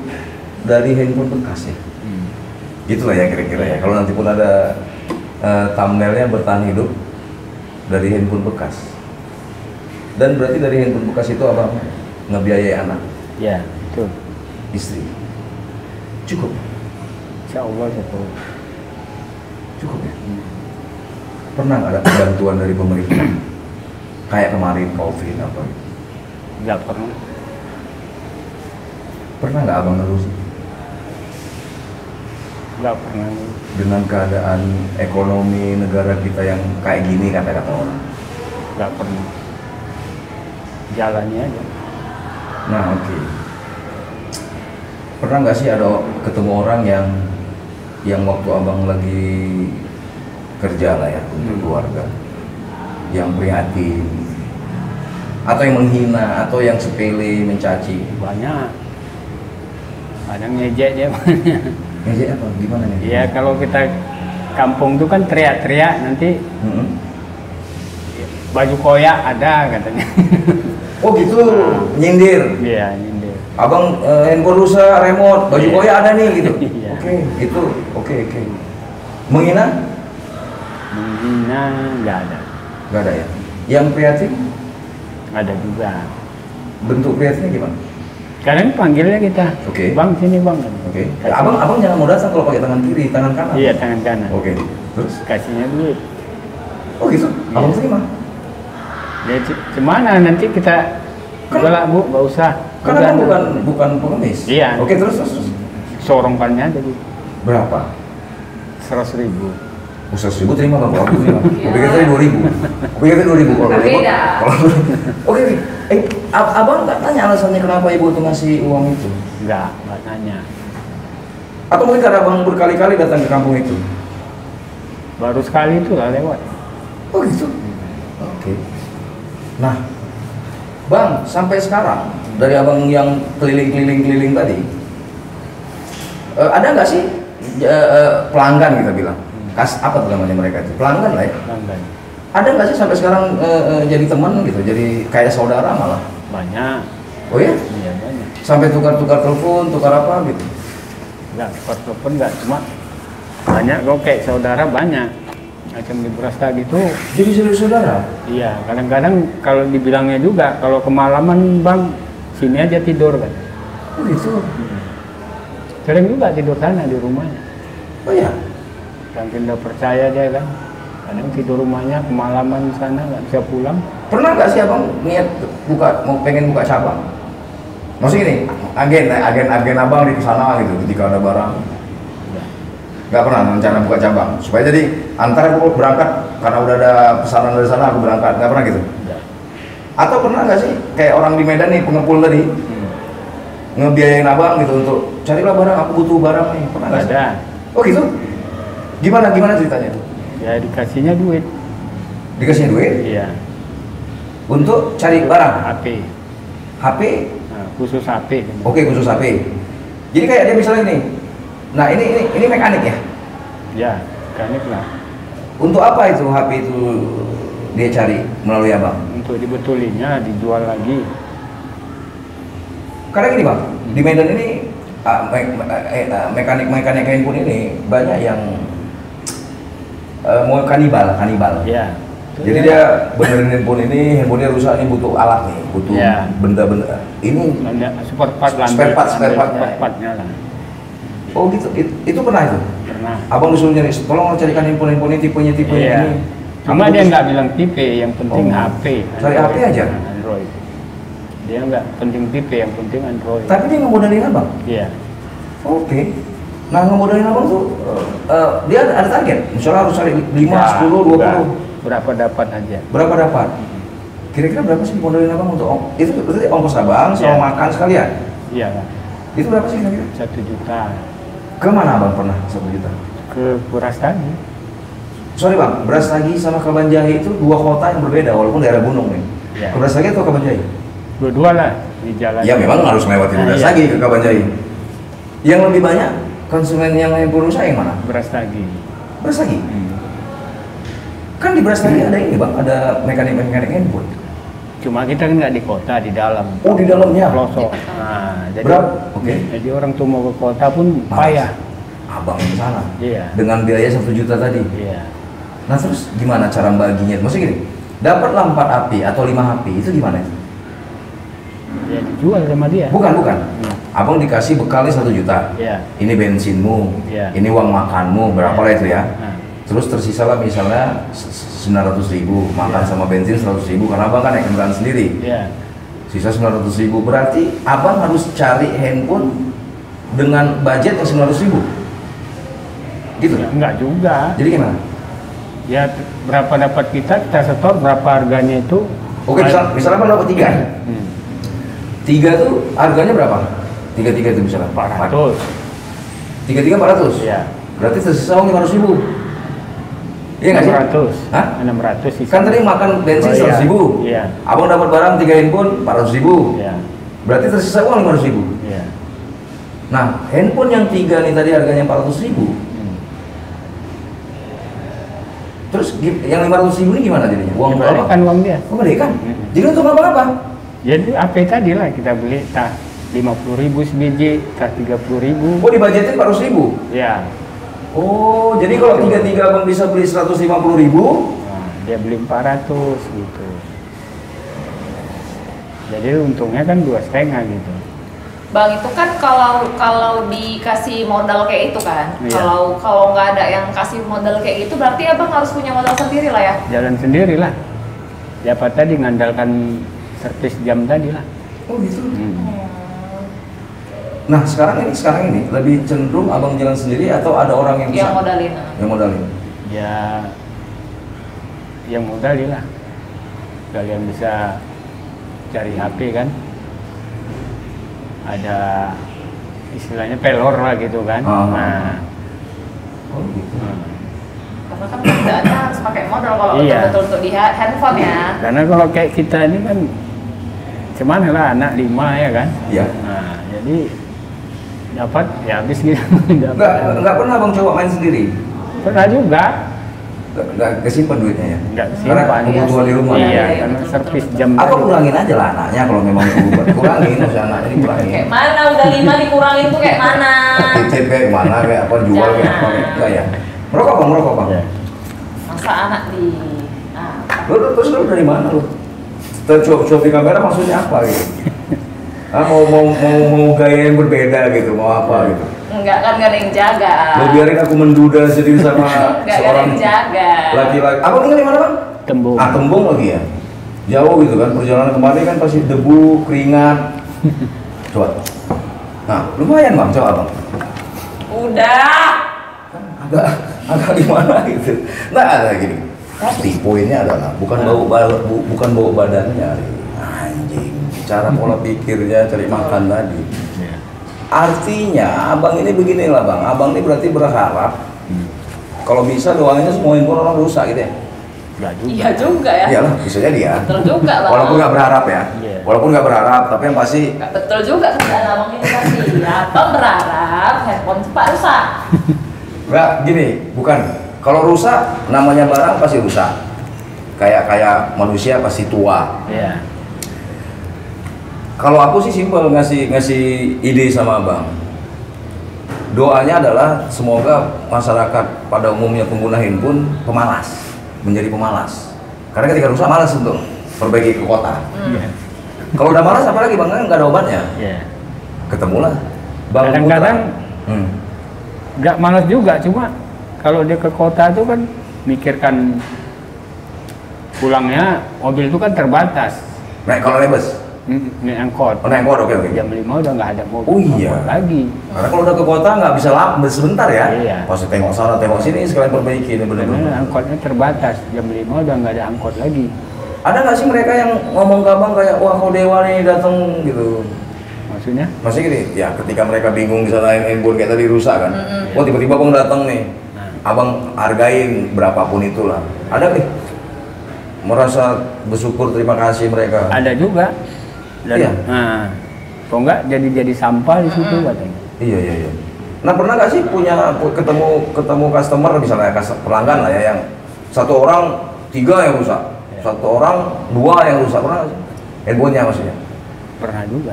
dari handphone bekas ya. Itulah ya kira-kira ya. Kalau nanti pun ada thumbnailnya bertahan hidup dari handphone bekas. Dan berarti dari handphone bekas itu abang ngebiayai anak, Ya, itu. istri, cukup, Insya Allah cukup. cukup ya. Pernah nggak ada bantuan dari pemerintah? Kayak kemarin COVID apa? Nggak pernah. Pernah nggak abang ngeluh sih? Nggak pernah. Dengan keadaan ekonomi negara kita yang kayak gini kata-kata orang. Nggak pernah. Jalannya aja. Nah oke. Pernah nggak sih ada ketemu orang yang yang waktu abang lagi kerja lah ya untuk keluarga, yang prihatin, atau yang menghina, atau yang sepele, mencaci? Banyak. Kadang ngejek dia banyak. Ngejek apa? Gimana nih? Iya, kalau kita kampung tuh kan teriak-teriak nanti baju koyak ada katanya. Oh gitu, nyindir. Iya, nyindir. Abang handphone rusak, remote, baju Iya. koyak ada nih gitu. Iya. Oke, itu oke. Menghina? Menghina nggak ada. Gak ada ya. Yang prihatin? Ada juga. Bentuk prihatinnya gimana? Kadang panggilnya kita, Oke. Bang sini bang. Oke. Abang jangan mau datang kalau pakai tangan kiri, tangan kanan. Iya, tangan kanan. Oke. Terus? Kasihnya duit. Oh gitu. Abang terima. Ya gimana nanti kita galak bu, nggak usah. Karena Udah, abang bukan pengemis. Iya. Oke, terus. sorongkannya jadi Berapa? 100.000. 100.000 terima bang, aku terima. Aku pikir tadi 2.000. Aku pikir tadi 2.000. Kalau 2.000. Beda. Oke. Abang nggak tanya alasannya kenapa ibu tuh ngasih uang itu? Nggak nanya. Atau mungkin karena abang berkali-kali datang ke kampung itu? Baru sekali itu lah lewat. Oh gitu. Oke. Nah, bang, sampai sekarang dari abang yang keliling tadi, ada nggak sih pelanggan kita bilang? Apa tuh namanya mereka itu? Pelanggan lah ya. Pelanggan. Ada nggak sih sampai sekarang jadi teman gitu, jadi kayak saudara malah? Banyak. Oh ya? Iya banyak. Sampai tukar-tukar telepon, tukar apa gitu? Nggak, telepon nggak, cuma banyak kok kayak saudara banyak. Macam di Brasta gitu. Jadi saudara? Iya, kadang-kadang kalau dibilangnya juga, kalau kemalaman bang, sini aja tidur kan. Oh gitu. Sering juga tidur sana di rumahnya. Oh ya? Saking udah percaya dia kan. Kadang tidur rumahnya, kemalaman sana nggak bisa pulang. Pernah nggak sih abang niat pengen buka cabang? Maksudnya gini, agen abang di sana gitu ketika ada barang. Nggak pernah rencana buka cabang supaya jadi antara aku berangkat karena udah ada pesanan dari sana aku berangkat, nggak pernah gitu? Nggak. Atau pernah nggak sih kayak orang di Medan nih pengepul tadi ngebiayain abang gitu untuk carilah barang, aku butuh barang nih, pernah nggak sih? Ada. Oh gitu? Gimana ceritanya? Ya dikasihnya duit. Dikasih duit Iya. untuk cari barang, HP. HP? Nah, khusus HP. Oke, khusus HP. Jadi kayak dia misalnya nih, nah ini mekanik ya? Ya, mekanik lah. Untuk apa itu HP itu dia cari melalui abang? Untuk dibetulinya, dijual lagi. Karena gini bang, di Medan ini mekanik handphone ini banyak yang mau kanibal. Ya. Jadi dia benerin handphonenya rusak, ini butuh alat nih, butuh Ya. benda-benda. Ini Ada spare part lah. Spare part. Spare partnya lah. oh gitu, itu pernah itu? Pernah. Abang disuruh nyari, tolong carikan handphone ini tipenya Iya. ini. Cuma Aku dia terus- nggak bilang tipe, yang penting Oh. HP. Cari HP aja? Android. Dia nggak penting tipe, yang penting Android. Tapi dia ngemodalin abang? Iya. Oke. Nah ngemodalin abang tuh, dia ada target? Misalnya harus cari 5, Nggak, 10, 20. nggak. Berapa dapat aja. Berapa dapat? Kira-kira berapa sih modalin abang untuk itu berarti ongkos abang sama Iya. makan sekalian? Iya lah. Itu berapa sih kira-kira? 1 juta. Kemana abang pernah 1 juta? Ke Kuras tadi. Sorry bang, Brastagi sama Kabanjahe itu dua kota yang berbeda walaupun daerah gunung nih. Iya. Ke Brastagi atau Kabanjahe? Dua-dua lah di jalan. Ya memang harus melewati Nah, Brastagi iya. ke Kabanjahe. Yang lebih banyak konsumen yang handphone rusak yang mana? Beras lagi. Brastagi. Kan di Brastagi ada ini bang, ada mekanik handphone. Cuma kita kan nggak di kota, di dalam. Oh di dalamnya. Pelosok. Nah, jadi Berapa? Oke. jadi orang tuh mau ke kota pun payah. Abang di sana. Iya. Dengan biaya 1 juta tadi. Iya. Nah terus gimana cara baginya? Maksudnya gini, dapatlah 4 HP atau 5 HP itu gimana? Ya dijual sama dia. Bukan. Hmm. Abang dikasih bekalnya 1 juta. Iya. Ini bensinmu, Iya. ini uang makanmu, berapa Iya. lah itu ya? Nah, Terus tersisalah misalnya 900.000, makan Iya. sama bensin 100.000 karena abang kan naik kendaraan sendiri. iya. Sisa 900.000 berarti abang harus cari handphone dengan budget yang 900.000. Gitu. Ya, enggak juga. Jadi gimana? Ya berapa dapat kita setor berapa harganya itu. Oke, misalnya abang dapat 3. Hmm. 3 tuh harganya berapa? 3 itu misalnya 400. 3 400. Iya. Berarti tersisa uang 500.000. Iya nggak sih? 600. Hah? 600 sih. Kan tadi makan bensin 100.000. Iya. Abang dapat barang 3 handphone 400.000. Iya. Berarti tersisa uang 500.000. Iya. Nah, handphone yang 3 nih tadi harganya 400.000. Terus yang 500.000 ini gimana jadinya? Uang berapa? Kan uang dia. Oh, gede kan? Jadi untuk apa-apa? Jadi apa tadi lah kita beli tah 50.000 sebiji, tah 30.000. Oh, dibajetin 400.000. Ya. Oh, jadi kalau 3 abang bisa beli 150.000, Nah, dia beli 400 gitu. Jadi untungnya kan 2,5 gitu. Bang, itu kan kalau dikasih modal kayak itu kan, Iya. kalau nggak ada yang kasih modal kayak gitu, berarti abang harus punya modal sendiri lah ya. Jalan sendiri lah. Dapat tadi ngandalkan servis jam tadi lah. oh gitu. Hmm. Nah, sekarang ini lebih cenderung abang jalan sendiri atau ada orang yang bisa Yang modalin. yang modalin? Ya, yang modali lah. Kalian bisa cari HP kan. Ada istilahnya pelor lah gitu kan. Ah. Nah, Oh gitu. Karena kan kerjaannya harus pakai modal kalau Iya. betul-betul untuk di handphone ya. karena kalau kayak kita ini kan cuman lah anak 5 ya kan. Iya. Nah, jadi dapat ya habis gitu. Enggak pernah abang coba main sendiri. Pernah juga. Enggak kesimpan duitnya ya. Enggak Karena simpan. kebutuhan di rumah. Iya, karena servis jam Apa tadi. kurangin aja lah anaknya kalau memang berubah. Kurangin usah anaknya dikurangin. Kayak mana udah 5 dikurangin tuh kayak mana? Titip kayak mana kayak apa jual kayak apa kayak enggak ya. Merokok bang. Ya. Masa anak di Terus lu dari mana lu? Coba di kamera maksudnya apa gitu? Mau gaya yang berbeda gitu, mau apa gitu? enggak kan nggak ada yang jaga. Mau biarin aku menduda sendiri sama Nggak ada seorang yang jaga. laki-laki. Abang tinggal di mana bang? Tembung. Tembung lagi ya? Jauh gitu kan, perjalanan kemarin kan pasti debu, keringat. Coba. Nah, lumayan bang, coba bang. Udah. Agak gimana gitu. Nah, ada gini. Tapi poinnya adalah bukan bau badannya, anjing. Cara pola pikirnya, cari makan tadi. Ya. Artinya, abang ini beginilah bang. Abang ini berarti berharap kalau bisa doangnya semua handphone orang rusak gitu ya. Enggak juga. Iya juga ya. Iyalah, bisa jadi ya. Betul juga bang. Walaupun nggak berharap ya. Iya. Walaupun nggak berharap, tapi yang pasti Nggak betul juga kerjaan abang ini pasti. Abang berharap handphone cepat rusak. nggak gini, bukan. Kalau rusak, namanya barang pasti rusak. Kayak manusia pasti tua. Iya. Kalau aku sih simpel ngasih ide sama abang. Doanya adalah semoga masyarakat pada umumnya pengguna handphone menjadi pemalas. Karena ketika rusak malas untuk perbaiki ke kota. Iya. Kalau udah malas apalagi bang, kan nggak ada obatnya. Iya. Ketemulah Bang Kadang-kadang Putra. nggak malas juga, cuma kalau dia ke kota itu kan mikirkan pulangnya mobil itu kan terbatas. Naik kalau naik bus? Naik angkot. Oh, naik angkot, oke. Jam 5 udah nggak ada mobil Oh, iya. angkot lagi. Karena kalau udah ke kota nggak bisa sebentar ya. Iya. Pasti tengok sana, tengok sini sekalian perbaiki ini Karena benar-benar. angkotnya terbatas. Jam 5 udah nggak ada angkot lagi. Ada nggak sih mereka yang ngomong ke abang kayak wah kau dewa nih datang gitu? Maksudnya? Masih gini, ya ketika mereka bingung di sana handphone kayak tadi rusak kan. Wah tiba-tiba abang datang nih. Abang hargain berapapun itulah. Ada nih merasa bersyukur terima kasih mereka. Ada juga. Dan, Iya. Nah, kok nggak jadi sampah di situ katanya. Iya. Nah pernah nggak sih ketemu customer misalnya pelanggan lah ya yang satu orang 3 yang rusak, satu orang 2 yang rusak, pernah nggak sih? Handphonenya maksudnya? Pernah juga.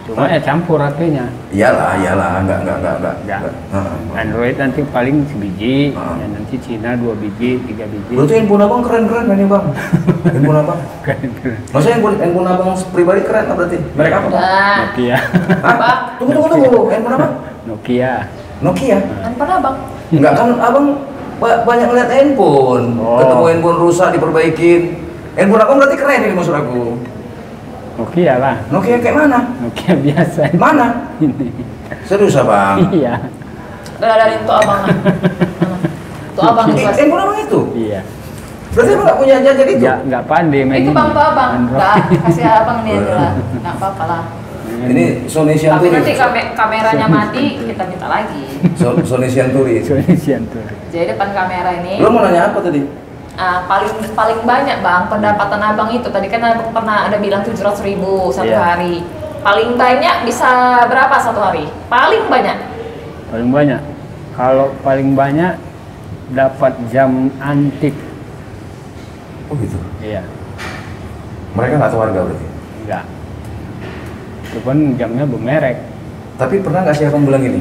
Cuma ya campur HP-nya. Iyalah, enggak. Ya. Heeh. Android nanti paling sebiji, Ah. dan nanti Cina 2 biji, 3 biji. Berarti handphone abang keren ini bang. Handphone abang. Maksudnya handphone abang pribadi keren lah berarti. Merek apa bang? Udah. Nokia. Hah? Tunggu. Handphone apa? Nokia. Nokia. Handphone abang. Enggak kan abang banyak ngeliat handphone. Oh. Ketemu handphone rusak diperbaikin. Handphone abang berarti keren ini maksud aku. Nokia lah. Nokia kayak mana? Nokia biasa. Mana? Ini. Serius abang? Iya. Udah dari itu abang. Itu abang itu pasti. Handphone abang itu? Iya. Berarti abang nggak punya jajan itu? Nggak pandai main Itu ini. bang tuh abang. Android. Udah kasih abang nih aja lah. Nggak apa-apa lah. Ini Sonesian Tapi Tourist. nanti kameranya mati, kita minta lagi. Sonesian Tourist. Indonesian tuh. Jadi depan kamera ini. Lo mau nanya apa tadi? Paling banyak bang pendapatan abang itu tadi kan abang pernah ada bilang 700.000 satu Iya. hari. Paling banyak bisa berapa satu hari? Paling banyak. Paling banyak. Kalau paling banyak dapat jam antik. Oh gitu. Iya, Mereka nggak tahu harga berarti. enggak. Itu pun jamnya bermerek. Tapi pernah nggak sih abang bilang gini?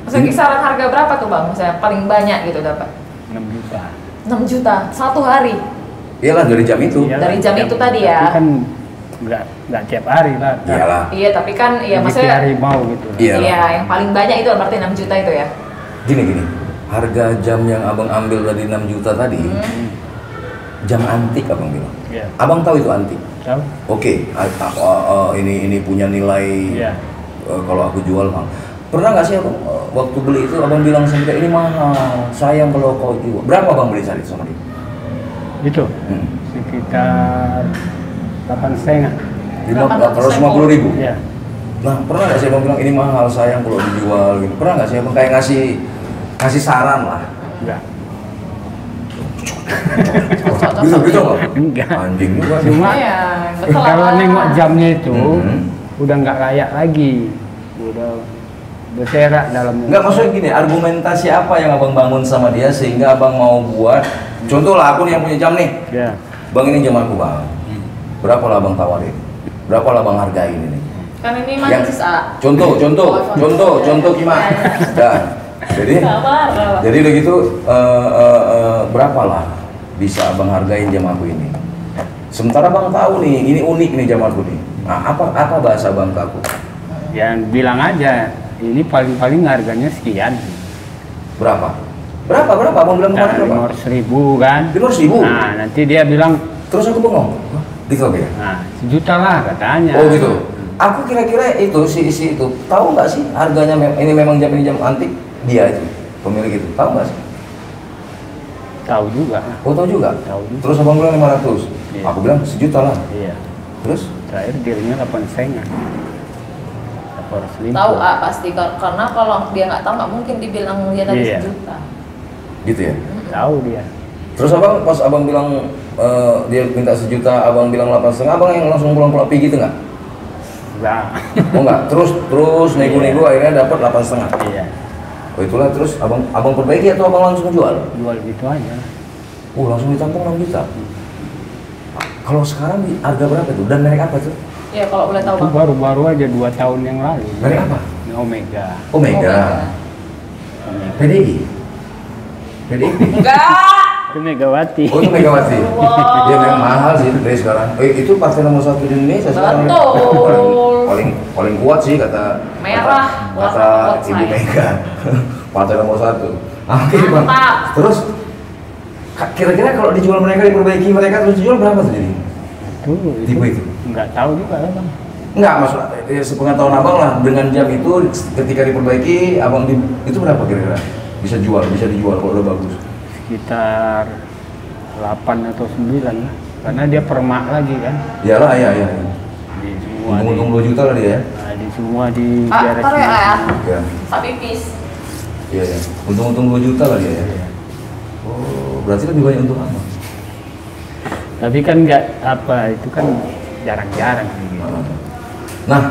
Maksudnya kisaran harga berapa tuh bang? Misalnya paling banyak gitu dapat 6 juta. 6 juta satu hari. Iyalah dari jam itu. Iyalah, Dari jam itu tadi ya? Tapi kan enggak tiap hari lah. Iyalah. Iya tapi kan iya Rezeki maksudnya harimau gitu. Iya. iya yang paling banyak itu berarti 6 juta itu ya. Gini. Harga jam yang abang ambil dari 6 juta tadi, jam antik abang bilang. Iya. Abang tahu itu antik. Tahu? Oke, ini punya nilai. Iya. Kalau aku jual bang. Pernah nggak sih abang waktu beli itu abang bilang sama dia ini mahal, sayang kalau kau jual. Berapa abang beli saat itu sama dia? Itu Hmm. sekitar 8,5. 850.000. Iya. Nah, pernah nggak sih abang bilang ini mahal, sayang kalau dijual gitu? Pernah nggak sih abang kayak ngasih saran lah? Enggak. Gitu nggak? Enggak. Anjing juga. Cuma Iya betul kalau lah. nengok jamnya itu Mhm. udah nggak layak lagi. Udah berserak dalamnya. Enggak, maksudnya gini, argumentasi apa yang abang bangun sama dia sehingga abang mau buat? Contoh lah, aku nih yang punya jam nih. Ya. Bang, ini jam aku bang. Berapa lah abang tawarin? Berapa lah abang hargain ini? Kan ini Yang- masih sisa. Contoh gimana? Dah. Jadi udah gitu berapa lah bisa abang hargain jam aku ini? Sementara abang tahu nih, ini unik nih jam aku nih. Nah, apa bahasa abang ke aku? Ya bilang aja, ini paling-paling harganya sekian. Berapa? Berapa? Abang bilang kemarin berapa? 500.000 kan. 500.000? Nah nanti dia bilang, Terus aku bengong. Hah? Gitu apa ya? nah 1 juta lah katanya. Oh gitu. Aku kira-kira itu si itu tahu nggak sih harganya ini memang jam antik dia itu pemilik itu tahu nggak sih? Tahu juga. Oh tahu juga. Tahu juga. Terus abang bilang 500. Iya. Aku bilang 1 juta lah. Iya. Terus Terakhir dealnya 8,5. 850. Tahu pasti karena kalau dia nggak tahu nggak mungkin dibilang dia tadi Iya. 1 juta. gitu ya. Tahu dia. Terus abang pas abang bilang dia minta 1 juta, abang bilang 8,5, abang yang langsung pulang pergi gitu nggak? Enggak. Oh nggak. Terus nego-nego akhirnya dapat 8,5. Iya. Oh itulah terus abang perbaiki atau abang langsung jual? Jual gitu aja. Langsung ditampung 6 juta. Kalau sekarang di harga berapa tuh? Dan merek apa tuh? Ya kalau boleh tahu Itu bang. baru-baru aja 2 tahun yang lalu. Merek apa? Omega. Omega. Omega. PDI. PDI. Enggak. Itu Megawati. Oh itu Megawati. Wow. Dia memang mahal sih dari sekarang. Itu partai nomor 1 di Indonesia sekarang. Betul. paling kuat sih kata Merah, kata warna Ibu saya. Mega. Partai nomor 1. Oke bang. Mantap. Terus kira-kira kalau dijual mereka diperbaiki mereka terus dijual berapa tuh jadi? Tipe itu? Enggak tahu juga lah bang. Enggak, maksud sepengetahuan abang lah dengan jam itu ketika diperbaiki abang itu berapa kira-kira bisa dijual kalau udah bagus? Sekitar 8 atau 9 lah. Karena dia permak lagi kan. Iyalah iya. Di semua Untung 2 juta lah dia ya. Nah, di semua di Taruh ya ya. Ya. Tapi pis. Iya. Untung 2 juta lah dia ya. Oh, berarti lebih banyak untung apa? Tapi kan enggak apa itu kan jarang-jarang gitu. Nah,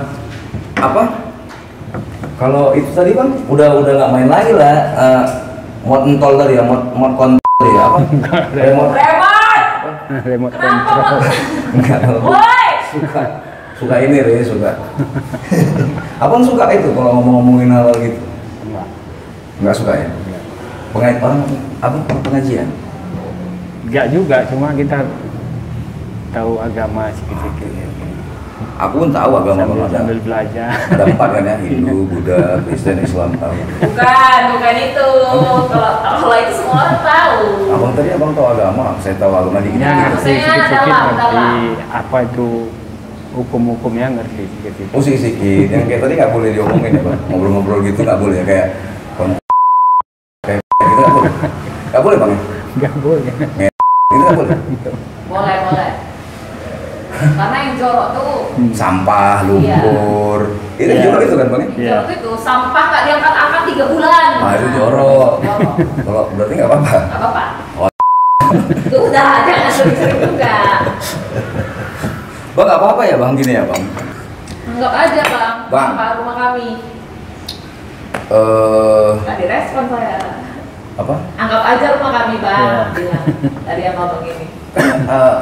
apa? Kalau itu tadi bang, udah nggak main lagi lah. Mod entol tadi ya, mod kontrol tadi ya apa? Remote. Remote Kenapa control. Enggak tahu. Woi. Suka ini Re, suka. Abang suka itu kalau ngomongin hal gitu? Enggak suka ya? Orang abang pengajian? Enggak juga, cuma kita tahu agama sedikit-sedikit. Aku pun tahu agama ada. Sambil belajar. Ada 4 kan ya, Hindu, Buddha, Kristen, Islam tahu. Bukan itu. Kalau itu semua orang tahu. Abang tahu agama, saya tahu agama dikit. Ya, ngerti Maksudnya sedikit-sedikit dalam. ngerti apa itu hukum-hukumnya ngerti sedikit-sedikit. Oh sedikit, yang kayak tadi nggak boleh diomongin ya bang, ngobrol-ngobrol gitu nggak boleh ya kayak kayak gitu nggak boleh bang, Enggak boleh. gitu nggak boleh. Boleh. Karena yang jorok tuh Sampah, lumpur. Itu Iya. jorok itu kan Bang? yang Iya. jorok itu sampah nggak diangkat-angkat 3 bulan. Ah itu jorok. Jorok. Kalau berarti nggak apa-apa. Nggak apa-apa. Oh. Itu udah jangan sering-sering juga. Bang nggak apa-apa ya Bang gini ya Bang? Anggap aja bang, Bang. sampah rumah kami. Nggak direspon saya. Apa? Anggap aja rumah kami bang, Iya. bilang dari abang ini.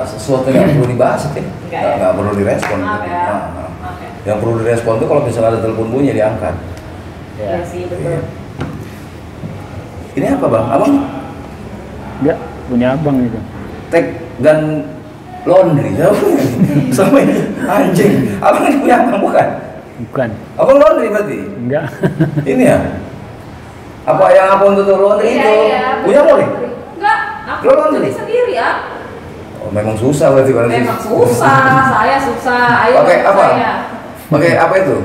Sesuatu yang perlu dibahas ya? Nggak ya? Nggak perlu direspon. Maaf gitu. ya. Nah. Maaf ya. Yang perlu direspon tuh kalau misalnya ada telepon bunyi diangkat. Iya sih betul. Iya. Ini apa Bang? Abang Enggak, punya abang itu. tag dan laundry sama ini anjing. Abang ini punya abang bukan? Bukan. Abang laundry berarti? Enggak. Ini ya? Apa yang abang tutup laundry itu? Punya betul. mau nih? Enggak, aku Lo laundry? beli sendiri ya. Oh, memang susah berarti kalau Memang susah, saya susah. Ayo Pakai bantu apa? saya. Pakai apa itu?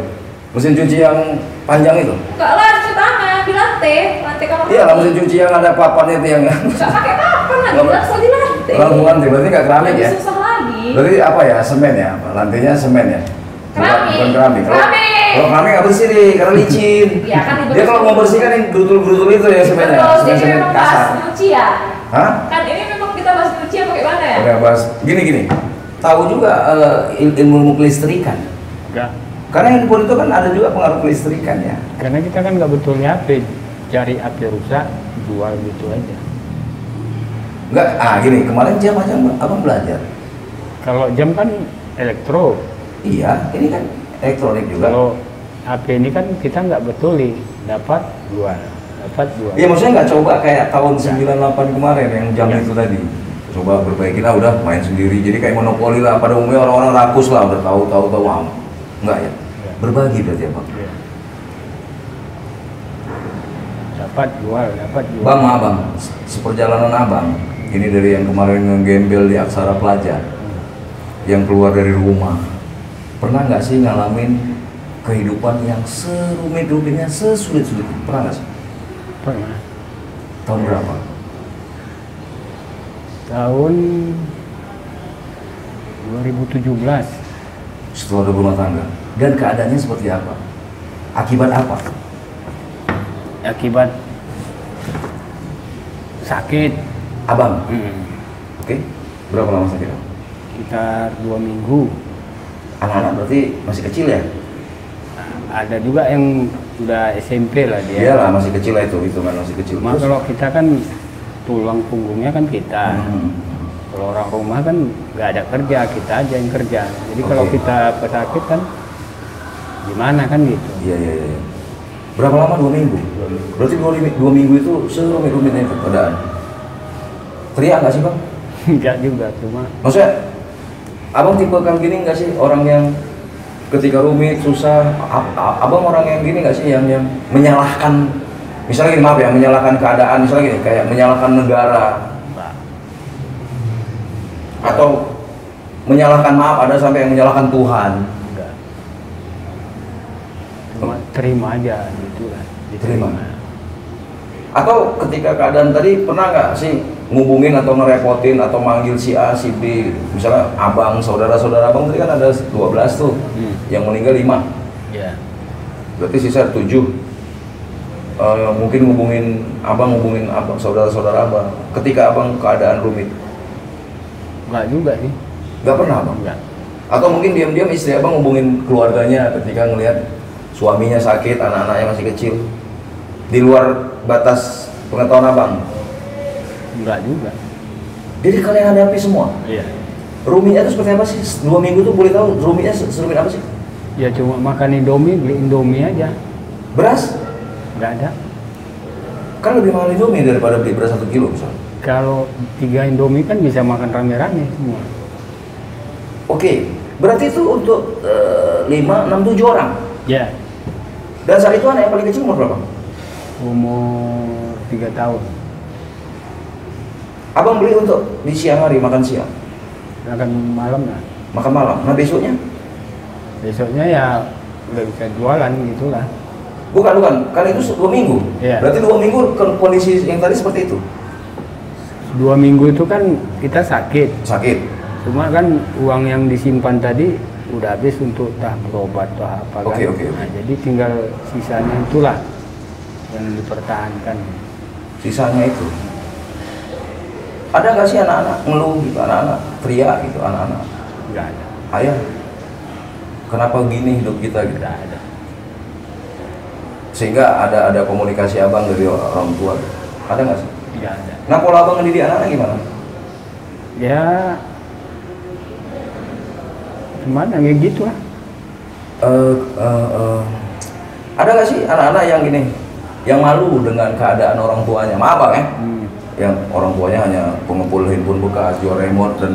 Mesin cuci yang panjang itu? Enggak lah, cuci tangan di lantai kamar Iya lah, mandi. mesin cuci yang ada papannya itu yang Enggak pakai papan lagi, Nggak, langsung di lantai. langsung lantai, berarti nggak keramik Lebih ya? susah lagi. Berarti apa ya? Semen ya? Lantainya semen ya? Keramik. Bukan keramik. Keramik. Kalau keramik nggak bersih nih, karena licin. Iya, kan dibersih. Dia kalau mau bersihkan yang gerutul-gerutul itu ya semennya. Betul, jadi Semen-semen memang kasar. bahas cucian. Hah? Kan ini memang kita bahas cucian pakai mana ya? Oke, bahas gini. Tahu juga ilmu kelistrikan. Enggak. Karena handphone itu kan ada juga pengaruh kelistrikan ya. Karena kita kan nggak betul HP. Cari HP rusak, jual gitu aja. Enggak, gini, kemarin jam aja abang belajar. Kalau jam kan elektro. Iya, ini kan elektronik juga. Kalau HP ini kan kita nggak betuli, dapat jual. Iya, maksudnya nggak coba kayak tahun 98 kemarin yang jam Ya. itu tadi. Coba perbaiki lah, udah main sendiri. Jadi kayak monopoli lah, pada umumnya orang-orang rakus lah, udah tahu. Enggak ya? Ya. Berbagi berarti ya, Bang. Ya. Dapat jual. Bang, maaf Bang, seperjalanan abang, ini dari yang kemarin ngegembel di Aksara Pelajar, yang keluar dari rumah, pernah nggak sih ngalamin kehidupan yang serumit-rumitnya, sesulit-sulit? Pernah nggak sih? Pernah. Tahun berapa? Tahun 2017. Setelah ada rumah tangga. Dan keadaannya seperti apa? Akibat apa? Akibat sakit. Abang, Hmm. oke? Berapa lama sakit? Sekitar 2 minggu. Anak-anak berarti masih kecil ya? Ada juga yang udah SMP lah dia. Iyalah, masih kecil lah itu kan masih kecil. Cuma Terus? kalau kita kan tulang punggungnya kan kita. Hmm. Kalau orang rumah kan nggak ada kerja, kita aja yang kerja. Jadi kalau Oke. kita pesakit kan gimana kan gitu. Iya. Berapa lama? 2 minggu? 2 minggu. Berarti 2 minggu itu serumit-rumitnya itu keadaan. Teriak nggak sih Bang? Enggak juga, cuma Maksudnya, abang tipe kang gini nggak sih orang yang ketika rumit, susah, abang orang yang gini nggak sih yang menyalahkan, misalnya gini maaf ya, menyalahkan keadaan, misalnya gini, kayak menyalahkan negara, enggak. atau menyalahkan maaf ada sampai yang menyalahkan Tuhan. Enggak. Cuma terima aja gitu lah. Terima. Atau ketika keadaan tadi pernah nggak sih ngubungin atau ngerepotin atau manggil si A, si B, misalnya abang, saudara-saudara abang tadi kan ada 12 tuh, yang meninggal 5, Ya. berarti sisa 7. Mungkin ngubungin abang, saudara-saudara abang, ketika abang keadaan rumit, Enggak juga sih. nggak pernah abang? Enggak. Atau mungkin diam-diam istri abang ngubungin keluarganya ketika ngelihat suaminya sakit, anak-anaknya masih kecil, di luar batas pengetahuan abang? Enggak juga. Jadi kalian hadapi semua. Iya. Rumitnya itu seperti apa sih? 2 minggu tuh boleh tahu rumitnya serumit apa sih? Ya cuma makan Indomie, beli Indomie aja. Beras? Enggak ada. Kan lebih mahal Indomie daripada beli beras 1 kilo misalnya. Kalau 3 Indomie kan bisa makan rame-rame semua. Oke, berarti itu untuk 5, 6, 7 orang. Ya. Dan saat itu anak yang paling kecil umur berapa? Umur 3 tahun. Abang beli untuk di siang hari, makan siang, Makan malam lah. makan malam. Nah besoknya? Besoknya ya udah bisa jualan gitulah. Bukan, kan itu 2 minggu. Iya. Berarti 2 minggu kondisi yang tadi seperti itu. 2 minggu itu kan kita sakit. Sakit. Cuma kan uang yang disimpan tadi udah habis untuk tak berobat atau apa kan. Oke. Nah, jadi tinggal sisanya itulah yang dipertahankan. Sisanya itu. Ada nggak sih anak-anak ngeluh gitu, anak-anak teriak gitu, anak-anak? Nggak ada. Ayah, kenapa gini hidup kita gitu? Nggak ada. Sehingga ada komunikasi abang dari orang tua gitu. Ada nggak sih? Nggak ada. Nah, pola abang ngedidik anak-anak gimana? Ya gimana ya gitu lah. Ada nggak sih anak-anak yang gini, yang malu dengan keadaan orang tuanya? Maaf bang ya, yang orang tuanya hanya pengepul handphone bekas, jual remote dan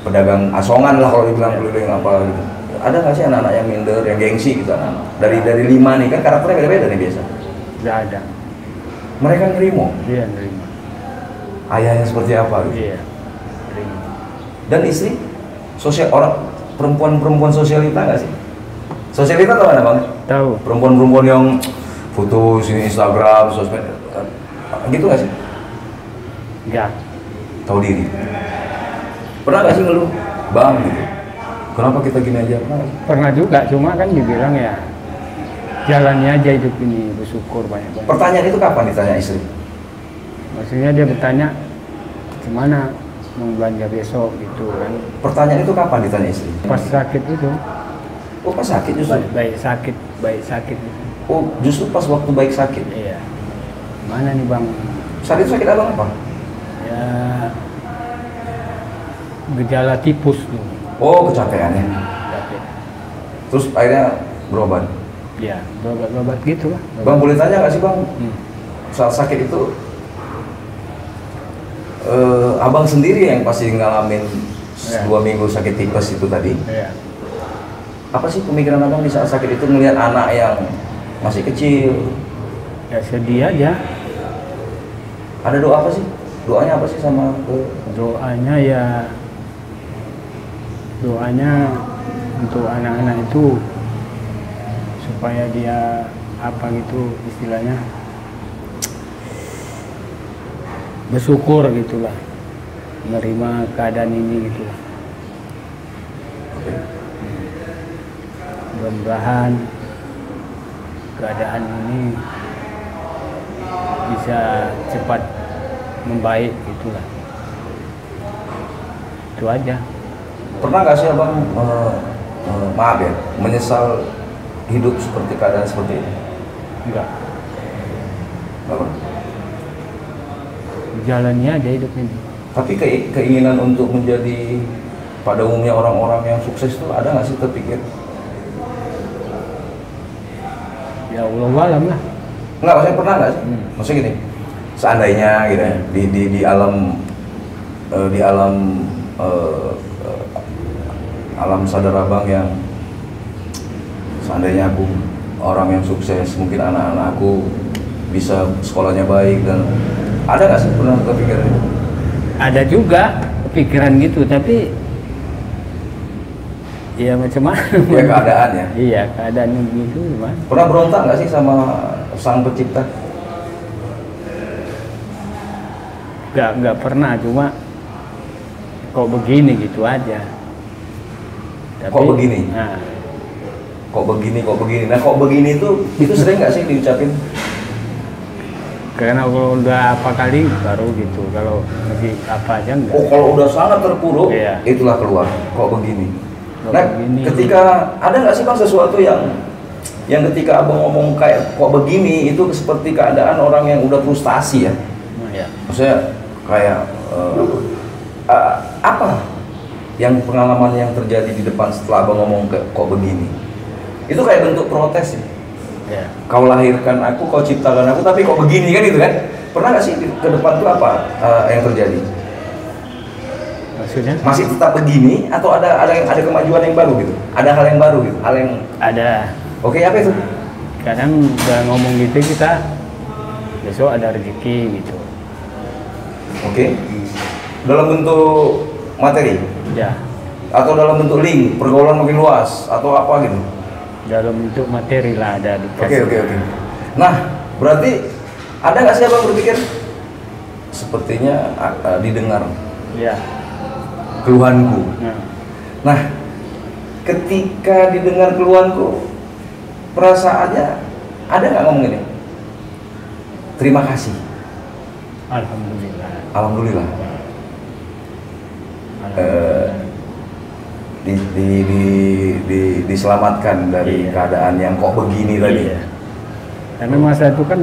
pedagang asongan lah kalau dibilang keliling apa gitu. Ada nggak sih anak-anak yang minder, yang gengsi gitu anak-anak? Dari 5 nih kan karakternya beda-beda nih biasa. Nggak ada. Mereka nerimo. Iya nerima. Ayahnya seperti apa gitu. Iya nerima. Dan istri sosial orang perempuan sosialita nggak sih? Sosialita tahu nggak bang? Tahu. Perempuan yang foto sini Instagram, sosmed, gitu nggak sih? Nggak. Tahu diri. Pernah nggak sih ngeluh, bang gitu? Kenapa kita gini aja? Pernah nggak sih? Pernah juga, cuma kan dibilang ya jalannya aja hidup ini, bersyukur banyak-banyak. Pertanyaan itu kapan ditanya istri? Maksudnya dia bertanya gimana mau belanja besok gitu kan. Pertanyaan itu kapan ditanya istri? Pas sakit itu, Oh pas sakit justru? baik sakit gitu. Oh justru pas waktu baik sakit? Iya. Mana nih bang? Saat itu sakit abang apa? Ya gejala tipus tuh. Oh kecapean ya? Sakit. Terus akhirnya berobat? Ya berobat gitu lah. Bang boleh tanya nggak sih bang? Hmm. Saat sakit itu abang sendiri yang pasti ngalamin Ya. 2 minggu sakit tipes itu tadi. Iya. Apa sih pemikiran abang di saat sakit itu ngelihat anak yang masih kecil? Ya sedih aja. Ada doa apa sih? Doanya apa sih sama Doanya untuk anak-anak itu supaya dia apa gitu istilahnya bersyukur gitulah, menerima keadaan ini gitu. Mudah-mudahan keadaan ini bisa cepat membaik gitulah. Itu aja. Pernah nggak sih abang maaf ya menyesal hidup seperti keadaan seperti ini? Enggak. Nggak pernah. Jalannya aja hidup ini. Tapi keinginan untuk menjadi pada umumnya orang-orang yang sukses itu ada nggak sih terpikir? Ya Allah alam lah. Nggak, maksudnya pernah nggak sih? Maksudnya gini, seandainya gitu ya, di alam sadar abang yang seandainya aku orang yang sukses, mungkin anak-anak aku bisa sekolahnya baik dan ada nggak sih pernah kepikiran itu? Ada juga pikiran gitu, tapi ya macam mana? Ya keadaan ya. Iya keadaan begitu gimana? Pernah berontak nggak sih sama sang pencipta? Nggak pernah, cuma kok begini gitu aja. Tapi, Kok begini? Nah, Kok begini? Nah kok begini itu sering nggak sih diucapin? karena kalau udah apa kali baru gitu, kalau lagi apa aja enggak. Oh kalau udah sangat terpuruk, Iya. itulah keluar. Kok begini? Kok Nah begini? ketika ada nggak sih bang sesuatu yang ketika abang ngomong kayak kok begini itu seperti keadaan orang yang udah frustasi ya? Nah, ya. Maksudnya kayak apa yang pengalaman yang terjadi di depan setelah abang ngomong kok begini? Itu kayak bentuk protes ya? Ya. Kau lahirkan aku, kau ciptakan aku, tapi kok begini kan itu kan? Pernah nggak sih ke depan tuh apa yang terjadi? Maksudnya? Masih tetap begini atau ada kemajuan yang baru gitu? Ada hal yang baru gitu? Hal yang Ada. oke apa itu? Kadang udah ngomong gitu kita besok ada rezeki gitu. Oke. Dalam bentuk materi Ya. atau dalam bentuk link pergaulan makin luas atau apa gitu? Dalam bentuk materi lah ada dikasih. Oke. Nah, berarti ada nggak sih abang berpikir sepertinya didengar? Ya. keluhanku. Nah, Nah, ketika didengar keluhanku, perasaannya ada nggak ngomong ini? Terima kasih. alhamdulillah. Alhamdulillah. Diselamatkan dari Iya. keadaan yang kok begini tadi. Iya. Karena masa itu kan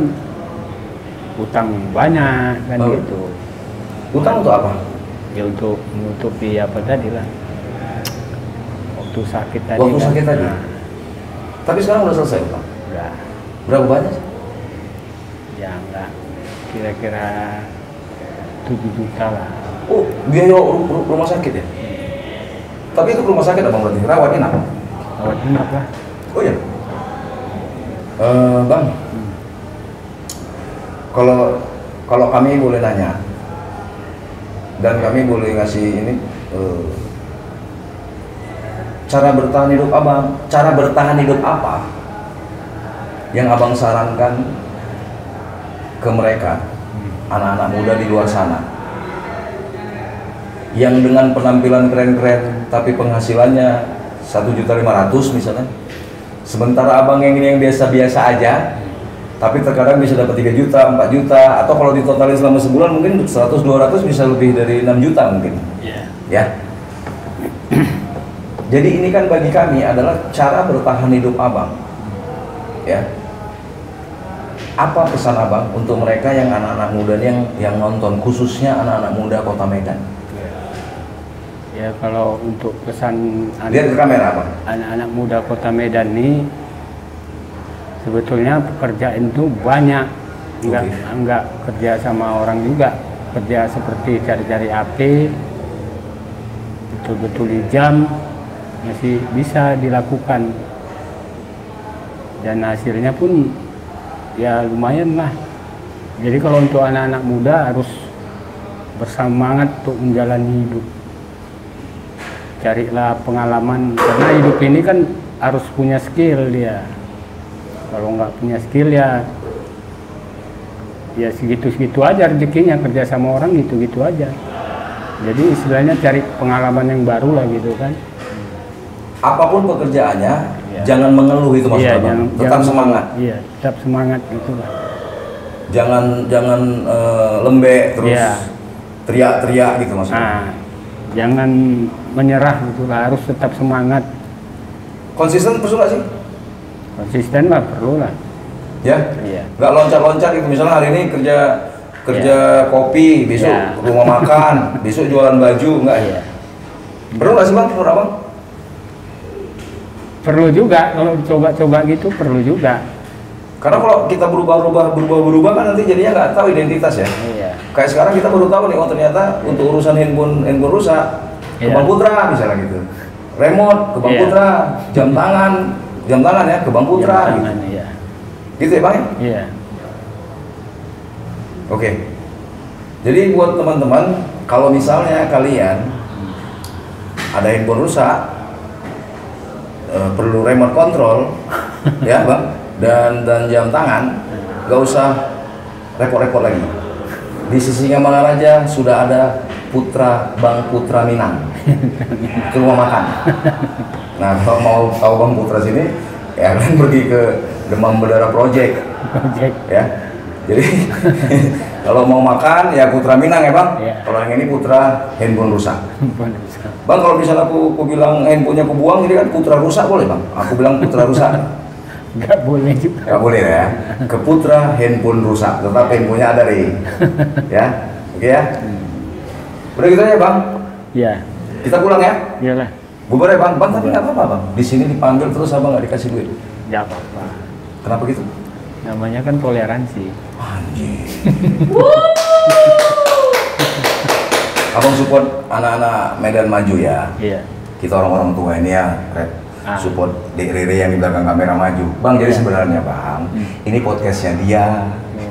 utang banyak kan Oh. gitu. Utang untuk apa? Ya untuk menutupi apa tadi lah. Waktu sakit tadi. Waktu sakit tadi? Nah, Tapi sekarang udah selesai utang. udah. Berapa banyak sih? Ya enggak. Kira-kira 7 juta lah. Oh, biaya rumah sakit ya? Tapi itu rumah sakit abang berarti? Rawat inap? Rawat inap lah. Oh iya? Bang, kalau kami boleh nanya dan kami boleh ngasih ini cara bertahan hidup apa yang abang sarankan ke mereka, anak-anak muda di luar sana yang dengan penampilan keren-keren tapi penghasilannya 1.500.000 misalnya, sementara abang yang ini yang biasa-biasa aja tapi terkadang bisa dapat 3 juta, 4 juta, atau kalau ditotalin selama sebulan mungkin 100-200 bisa lebih dari 6 juta mungkin. Ya. Jadi ini kan bagi kami adalah cara bertahan hidup abang. Ya. Apa pesan abang untuk mereka yang anak-anak muda yang nonton, khususnya anak-anak muda Kota Medan? Ya kalau untuk pesan Lihat ke kamera abang. anak-anak muda Kota Medan ini sebetulnya pekerjaan itu banyak, enggak kerja sama orang juga, kerja seperti cari-cari HP, betul-betul di jam masih bisa dilakukan dan hasilnya pun ya lumayan lah. Jadi kalau untuk anak-anak muda harus bersemangat untuk menjalani hidup, carilah pengalaman karena hidup ini kan harus punya skill dia. Kalau nggak punya skill ya segitu-segitu aja rezekinya, kerja sama orang gitu-gitu aja. Jadi istilahnya cari pengalaman yang baru lah gitu kan. Apapun pekerjaannya, Iya. jangan mengeluh itu maksudnya Iya, bang. Tetap jangan- semangat. Iya, tetap semangat gitu lah. Jangan lembek terus Iya. teriak-teriak gitu maksudnya. Nah, jangan menyerah gitu lah, harus tetap semangat. Konsisten perlu nggak sih? Konsisten lah, perlu lah. Ya, Iya. nggak loncat-loncat gitu. Misalnya hari ini kerja kopi, besok Iya. rumah makan, besok jualan baju, nggak? Iya. Perlu nggak sih bang? Menurut abang? Perlu juga, kalau coba-coba gitu perlu juga. Karena kalau kita berubah kan nanti jadinya nggak tahu identitas ya. Iya. Kayak sekarang kita baru tahu nih, oh ternyata untuk urusan handphone rusak, ke Iya. Bang Putra misalnya gitu. Remote ke Bang Iya. Putra, jam tangan ya ke Bang Putra gitu. Jangan, iya. Gitu ya bang? ya? Iya. Oke. Jadi buat teman-teman, kalau misalnya kalian ada handphone rusak, perlu remote control, ya bang, dan jam tangan, nggak usah repot-repot lagi. Di Sisinga Mangaraja sudah ada Bang Putra Minang ke rumah makan. Nah kalau mau tahu Bang Putra sini, ya kalian pergi ke Demam Berdarah Project. Project. Ya, jadi kalau mau makan ya Putra Minang ya bang. Iya. Kalau yang ini Putra handphone rusak. Bisa. Bang kalau misalnya aku bilang handphonenya aku buang, jadi kan Putra rusak boleh bang? Aku bilang Putra rusak, Nggak boleh juga. nggak boleh ya. Ke Putra handphone rusak, tetap handphonenya ada nih. Ya, oke ya. Udah gitu aja bang. Iya. Kita pulang ya. Iyalah. Bubar ya bang. Bang tapi nggak apa-apa bang. Di sini dipanggil terus abang nggak dikasih duit. Nggak apa-apa. Kenapa gitu? Namanya kan toleransi. Anjir. Abang support anak-anak Medan Maju ya. Iya. Kita orang-orang tua ini ya, Red. Support Dek Rere yang di belakang kamera maju. Bang, jadi Iya. sebenarnya bang, ini podcastnya dia.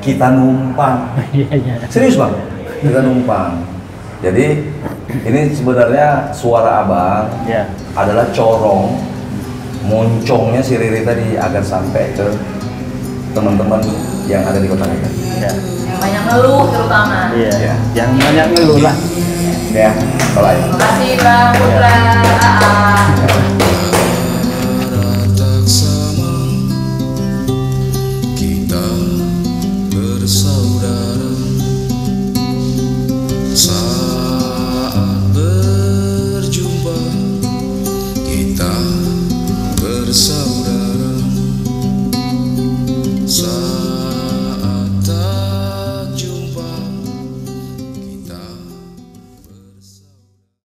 Kita numpang. Iya, iya. Serius bang, kita numpang. Jadi ini sebenarnya suara abang Iya. adalah corong moncongnya si Rere tadi agar sampai ke teman-teman yang ada di Kota Medan. Iya. Yang banyak ngeluh terutama. Iya. Iya. Jangan banyak ngeluh lah. Ya, bye. Terima kasih Bang Putra. Aa.